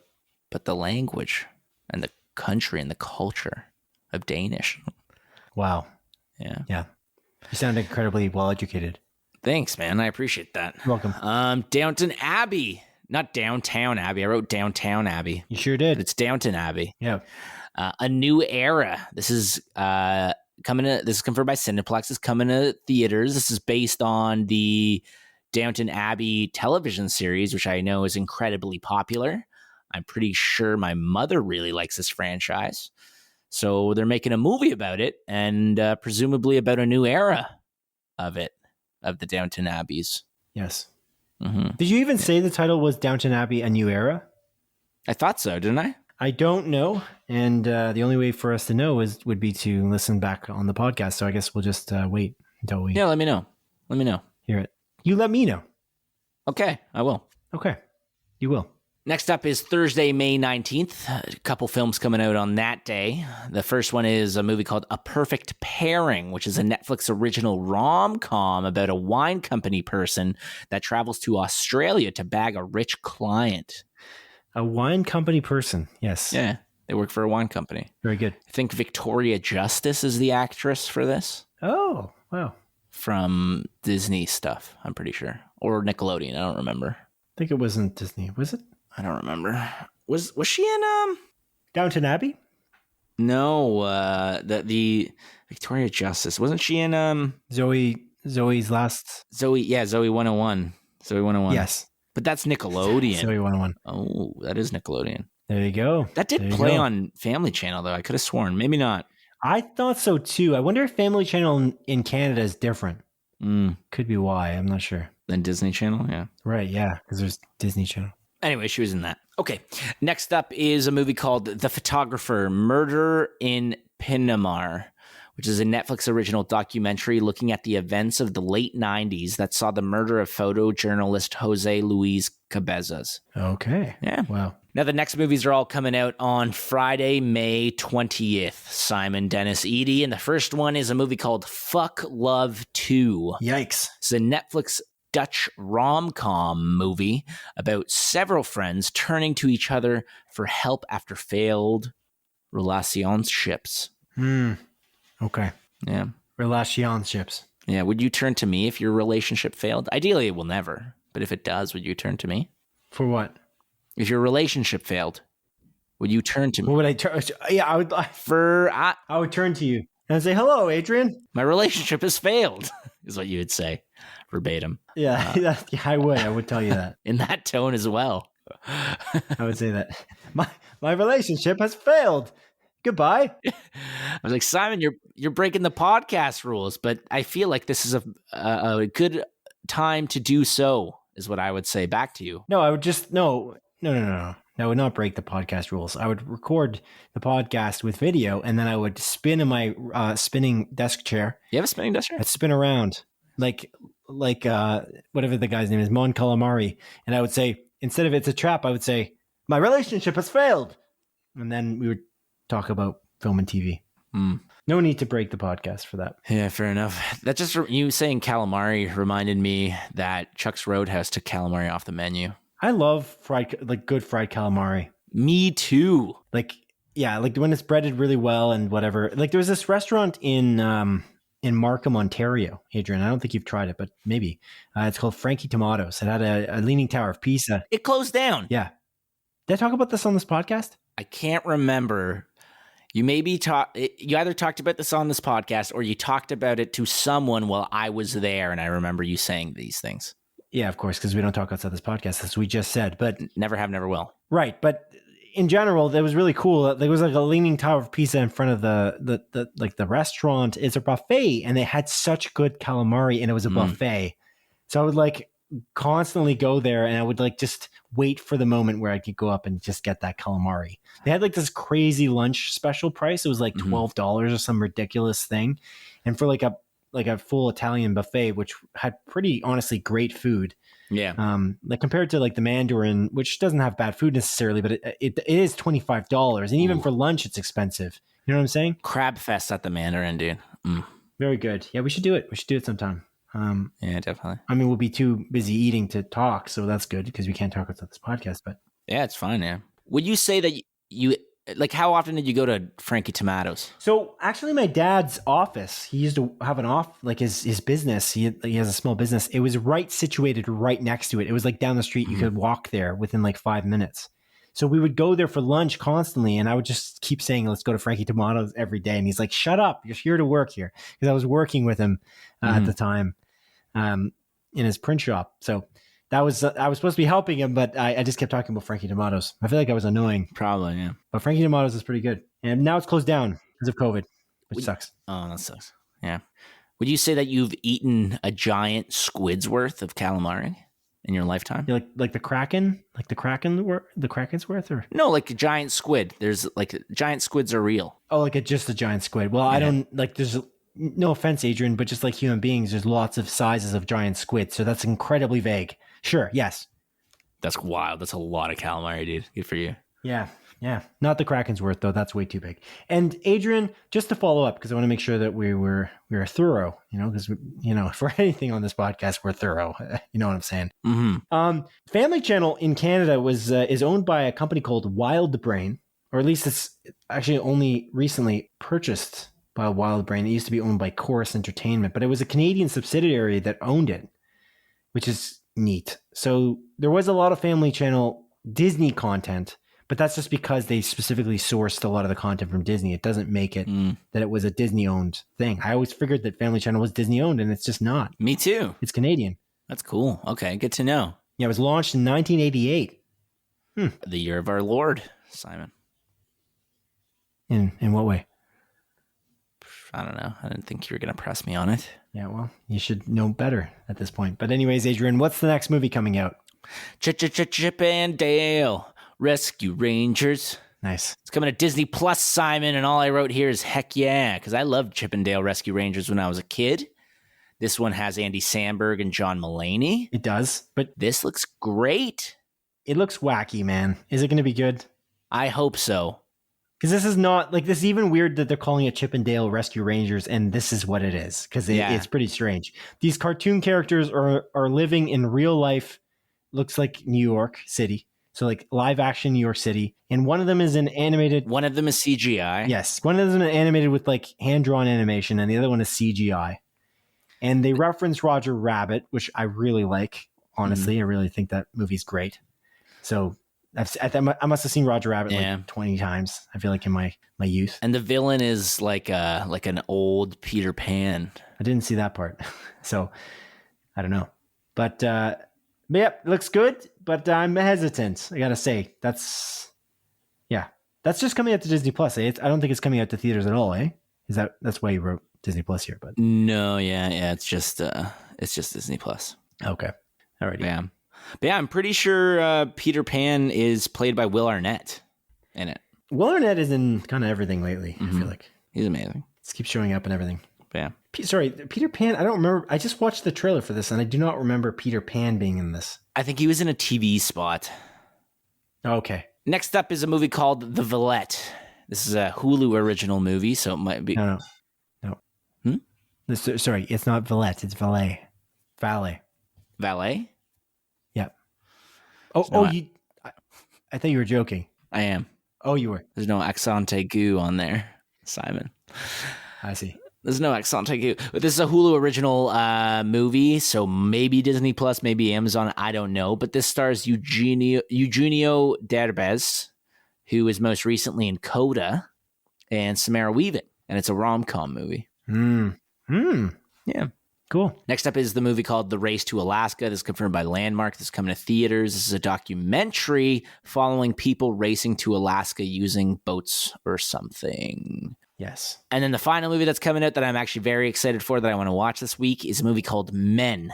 language and the country and the culture of Danish. Wow. Yeah. You sound incredibly well educated. Thanks, man. I appreciate that. You're welcome. Downton Abbey. Not Downtown Abbey. I wrote Downtown Abbey. You sure did. It's Downton Abbey. Yeah. A New Era. This is this is confirmed by Cineplex. It's coming to theaters. This is based on the Downton Abbey television series, which I know is incredibly popular. I'm pretty sure my mother really likes this franchise. So they're making a movie about it, and presumably about a new era of the Downton Abbeys. Yes. Mm-hmm. Did you even say the title was Downton Abbey, A New Era? I thought so, didn't I? I don't know. And the only way for us to know would be to listen back on the podcast. So I guess we'll just wait until we... Yeah, let me know. Hear it. You let me know. Okay, I will. Okay. You will. Next up is Thursday, May 19th. A couple films coming out on that day. The first one is a movie called A Perfect Pairing, which is a Netflix original rom-com about a wine company person that travels to Australia to bag a rich client. A wine company person. Yes. Yeah, they work for a wine company. Very good. I think Victoria Justice is the actress for this. Oh, wow. From Disney stuff, I'm pretty sure. Or Nickelodeon, I don't remember. I think it wasn't Disney, was it? I don't remember. Was she in Downton Abbey? No, the Victoria Justice. Wasn't she in Zoe's last Zoe 101. Zoe 101. Yes. But that's Nickelodeon. Zoe 101. Oh, that is Nickelodeon. There you go. That did play on Family Channel though. I could have sworn. Maybe not. I thought so too. I wonder if Family Channel in Canada is different. Could be why. I'm not sure. Than Disney Channel, yeah. Right, yeah, because there's Disney Channel. Anyway, she was in that. Okay. Next up is a movie called The Photographer, Murder in Panama, which is a Netflix original documentary looking at the events of the late 90s that saw the murder of photojournalist Jose Luis Cabezas. Okay. Yeah. Wow. Now, the next movies are all coming out on Friday, May 20th. Simon Dennis Eady. And the first one is a movie called Fuck Love 2. Yikes. It's a Netflix Dutch rom-com movie about several friends turning to each other for help after failed relationships. Okay. Yeah. Relationships. Yeah. Would you turn to me if your relationship failed? Ideally, it will never. But if it does, would you turn to me? For what? If your relationship failed, would you turn to me? What would I turn? Yeah, I would. I would turn to you and say, "Hello, Adrian. My relationship has failed," is what you would say, verbatim. Yeah, yeah, I would. I would tell you that in that tone as well. I would say that my relationship has failed. Goodbye. I was like, Simon, you're breaking the podcast rules, but I feel like this is a good time to do so. Is what I would say back to you. No, I would just no. I would not break the podcast rules. I would record the podcast with video, and then I would spin in my spinning desk chair. You have a spinning desk chair? I'd spin around like whatever the guy's name is, Mon Calamari, and I would say, instead of it's a trap, I would say, my relationship has failed, and then we would talk about film and TV. No need to break the podcast for that. Yeah, fair enough. That just you saying calamari reminded me that Chuck's Roadhouse took calamari off the menu. I love good fried calamari. Me too. Like when it's breaded really well and whatever. Like there was this restaurant in in Markham, Ontario. Adrian, I don't think you've tried it, but maybe. It's called Frankie Tomatoes. It had a Leaning Tower of Pisa. It closed down. Yeah. Did I talk about this on this podcast? I can't remember. You either talked about this on this podcast or you talked about it to someone while I was there, and I remember you saying these things. Yeah, of course, because we don't talk outside this podcast, as we just said. But never have, never will. Right, but in general, that was really cool. There was like a Leaning Tower of Pisa in front of the restaurant. It's a buffet, and they had such good calamari, and it was a buffet. So I would like constantly go there, and I would like just wait for the moment where I could go up and just get that calamari. They had like this crazy lunch special price. It was like $12 or some ridiculous thing, and for like a full Italian buffet, which had pretty honestly great food. Yeah. Like compared to like the Mandarin, which doesn't have bad food necessarily, but it is $25, and even for lunch, it's expensive. You know what I'm saying? Crab fest at the Mandarin, dude. Very good. Yeah, we should do it. We should do it sometime. Yeah, definitely. I mean, we'll be too busy eating to talk, so that's good because we can't talk about this podcast. But yeah, it's fine. Yeah. Would you say that you like? How often did you go to Frankie Tomatoes? So actually, my dad's office, he used to have his business. He has a small business. It was situated right next to it. It was like down the street. You could walk there within like 5 minutes. So we would go there for lunch constantly, and I would just keep saying, "Let's go to Frankie Tomatoes every day." And he's like, "Shut up! You're here to work here," because I was working with him at the time in his print shop. So I was supposed to be helping him, but I just kept talking about Frankie Tomatoes. I feel like I was annoying. Probably, yeah. But Frankie Tomatoes is pretty good, and now it's closed down because of COVID, which sucks. Oh, that sucks. Yeah. Would you say that you've eaten a giant squid's worth of calamari in your lifetime? You're like the Kraken, the Kraken's worth, or no, like a giant squid. There's like giant squids are real. Oh, like just a giant squid. Well, I don't like. There's no offense, Adrian, but just like human beings, there's lots of sizes of giant squid, so that's incredibly vague. Sure, yes. That's wild. That's a lot of calamari, dude. Good for you. Yeah. Not the Kraken's worth though. That's way too big. And Adrian, just to follow up, because I want to make sure that we were thorough. Because for anything on this podcast, we're thorough. You know what I'm saying? Mm-hmm. Family Channel in Canada is owned by a company called Wild Brain, or at least it's actually only recently purchased by Wild Brain. It used to be owned by Chorus Entertainment, but it was a Canadian subsidiary that owned it, which is neat. So there was a lot of Family Channel Disney content, but that's just because they specifically sourced a lot of the content from Disney. It doesn't make it that it was a Disney-owned thing. I always figured that Family Channel was Disney-owned, and it's just not. Me too. It's Canadian. That's cool. Okay, good to know. Yeah, it was launched in 1988. The year of our Lord, Simon. In what way? I don't know. I didn't think you were going to press me on it. Yeah, well, you should know better at this point. But anyways, Adrian, what's the next movie coming out? Chip and Dale Rescue Rangers. Nice. It's coming to Disney Plus, Simon, and all I wrote here is heck yeah, because I loved Chip and Dale Rescue Rangers when I was a kid. This one has Andy Samberg and John Mulaney. It does, but this looks great. It looks wacky, man. Is it going to be good? I hope so. Because this is not, this is even weird that they're calling it Chip and Dale Rescue Rangers, and this is what it is, because it's pretty strange. These cartoon characters are living in real life, looks like New York City. So like live action New York City. And one of them is an animated. One of them is CGI. Yes. One of them is animated with like hand-drawn animation, and the other one is CGI. And they reference Roger Rabbit, which I really like. Honestly, I really think that movie's great. So I must have seen Roger Rabbit like 20 times. I feel like in my youth. And the villain is like an old Peter Pan. I didn't see that part, so I don't know. But yeah, it looks good. But I'm hesitant. I gotta say that's just coming out to Disney Plus. I don't think it's coming out to theaters at all. That's why you wrote Disney Plus here? But no, it's just Disney Plus. Okay, alrighty. Yeah. But yeah, I'm pretty sure Peter Pan is played by Will Arnett in it. Will Arnett is in kind of everything lately, I feel like. He's amazing. He keeps showing up and everything. But yeah. Sorry, Peter Pan, I don't remember. I just watched the trailer for this, and I do not remember Peter Pan being in this. I think he was in a TV spot. Okay. Next up is a movie called The Valet. This is a Hulu original movie, so it might be... No. Sorry, it's not Valet, it's Valet. Valet? Yeah. I thought you were joking. I am. Oh, you were. There's no accent aigu on there, Simon. I see. There's no accent. This is a Hulu original movie, so maybe Disney Plus, maybe Amazon. I don't know. But this stars Eugenio Derbez, who is most recently in Coda, and Samara Weaving, and it's a rom-com movie. Yeah. Cool. Next up is the movie called The Race to Alaska. This is confirmed by Landmark. This is coming to theaters. This is a documentary following people racing to Alaska using boats or something. Yes. And then the final movie that's coming out that I'm actually very excited for that I want to watch this week is a movie called Men,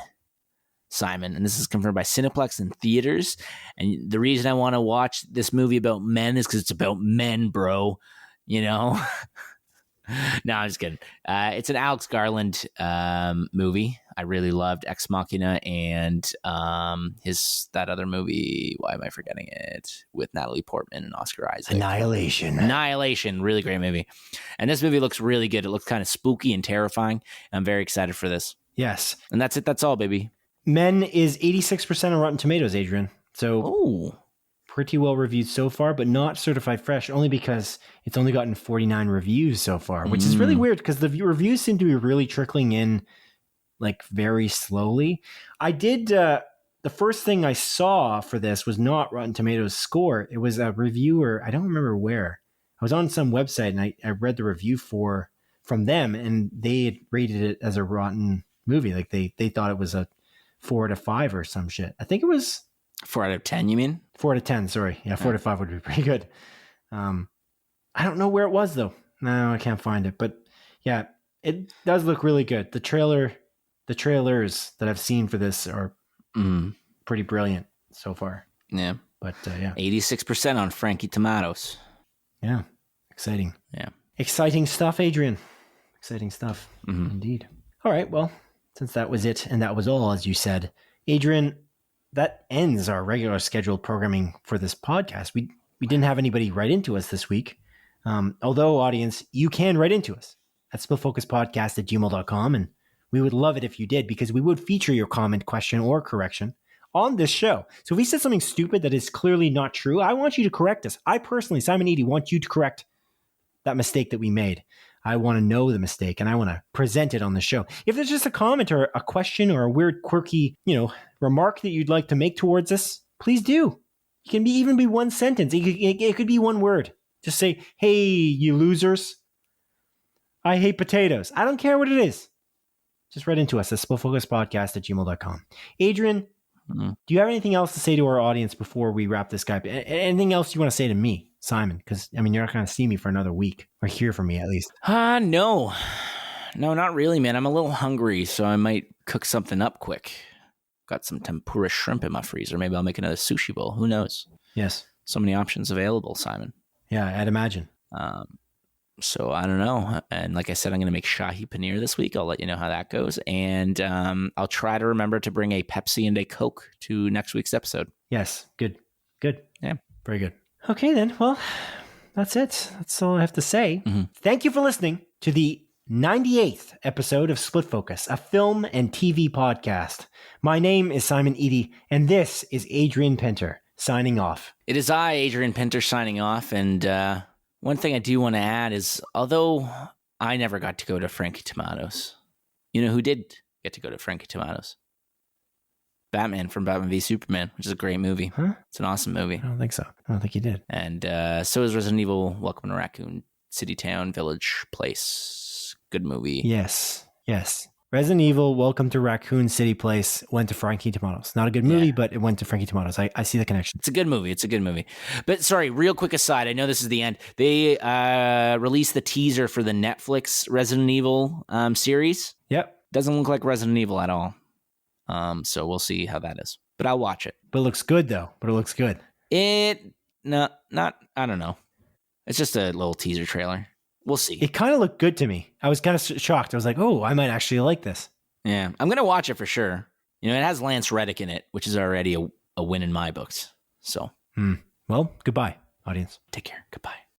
Simon. And this is confirmed by Cineplex in theaters. And the reason I want to watch this movie about men is because it's about men, bro. You know? No, I'm just kidding. It's an Alex Garland movie. I really loved Ex Machina and that other movie. Why am I forgetting it? With Natalie Portman and Oscar Isaac. Annihilation. Really great movie. And this movie looks really good. It looks kind of spooky and terrifying. I'm very excited for this. Yes. And that's it. That's all, baby. Men is 86% on Rotten Tomatoes, Adrian. So pretty well reviewed so far, but not certified fresh, only because it's only gotten 49 reviews so far, which is really weird because the reviews seem to be really trickling in like very slowly. I did, the first thing I saw for this was not Rotten Tomatoes score. It was a reviewer. I don't remember where. I was on some website and I read the review from them, and they had rated it as a rotten movie. Like they thought it was a 4 out of 5 or some shit. I think it was 4 out of 10, you mean? 4 out of 10, sorry. Yeah, 4 out of 5 would be pretty good. I don't know where it was, though. No, I can't find it. But yeah, it does look really good. The trailers that I've seen for this are pretty brilliant so far. Yeah. But yeah. 86% on Frankie Tomatoes. Yeah. Exciting. Yeah. Exciting stuff, Adrian. Exciting stuff. Indeed. All right. Well, since that was it and that was all, as you said, Adrian, that ends our regular scheduled programming for this podcast. We didn't have anybody write into us this week. Although, audience, you can write into us at splitfocuspodcast@gmail.com, and we would love it if you did, because we would feature your comment, question, or correction on this show. So if we said something stupid that is clearly not true, I want you to correct us. I personally, Simon Eady, want you to correct that mistake that we made. I want to know the mistake, and I want to present it on the show. If there's just a comment or a question or a weird, quirky, remark that you'd like to make towards us, please do. It can even be one sentence. It could be one word. Just say, "Hey, you losers. I hate potatoes." I don't care what it is. Just write into us at splitfocuspodcast@gmail.com. Adrian, do you have anything else to say to our audience before we wrap this guy up? Anything else you want to say to me, Simon? Because, you're not going to see me for another week, or hear from me at least. No, not really, man. I'm a little hungry, so I might cook something up quick. Got some tempura shrimp in my freezer. Maybe I'll make another sushi bowl. Who knows? Yes. So many options available, Simon. Yeah, I'd imagine. So I don't know. And like I said, I'm going to make Shahi Paneer this week. I'll let you know how that goes. And I'll try to remember to bring a Pepsi and a Coke to next week's episode. Yes. Good. Yeah. Very good. Okay, then. Well, that's it. That's all I have to say. Thank you for listening to the 98th episode of Split Focus, a film and TV podcast. My name is Simon Eady, and this is Adrian Pinter signing off. It is I, Adrian Pinter, signing off. And one thing I do want to add is, although I never got to go to Frankie Tomatoes, you know who did get to go to Frankie Tomatoes? Batman from Batman v Superman, which is a great movie. Huh? It's an awesome movie. I don't think so. I don't think you did. And so is Resident Evil, Welcome to Raccoon City, Town, Village, Place. Good movie. Yes. Resident Evil, Welcome to Raccoon City Place went to Frankie Tomatoes. Not a good movie, but it went to Frankie Tomatoes. I see the connection. It's a good movie. But sorry, real quick aside, I know this is the end. They released the teaser for the Netflix Resident Evil series. Yep. Doesn't look like Resident Evil at all. So we'll see how that is. But I'll watch it. But it looks good, though. I don't know. It's just a little teaser trailer. We'll see. It kind of looked good to me. I was kind of shocked. I was like, oh, I might actually like this. Yeah, I'm going to watch it for sure. It has Lance Reddick in it, which is already a win in my books. So. Well, goodbye, audience. Take care. Goodbye.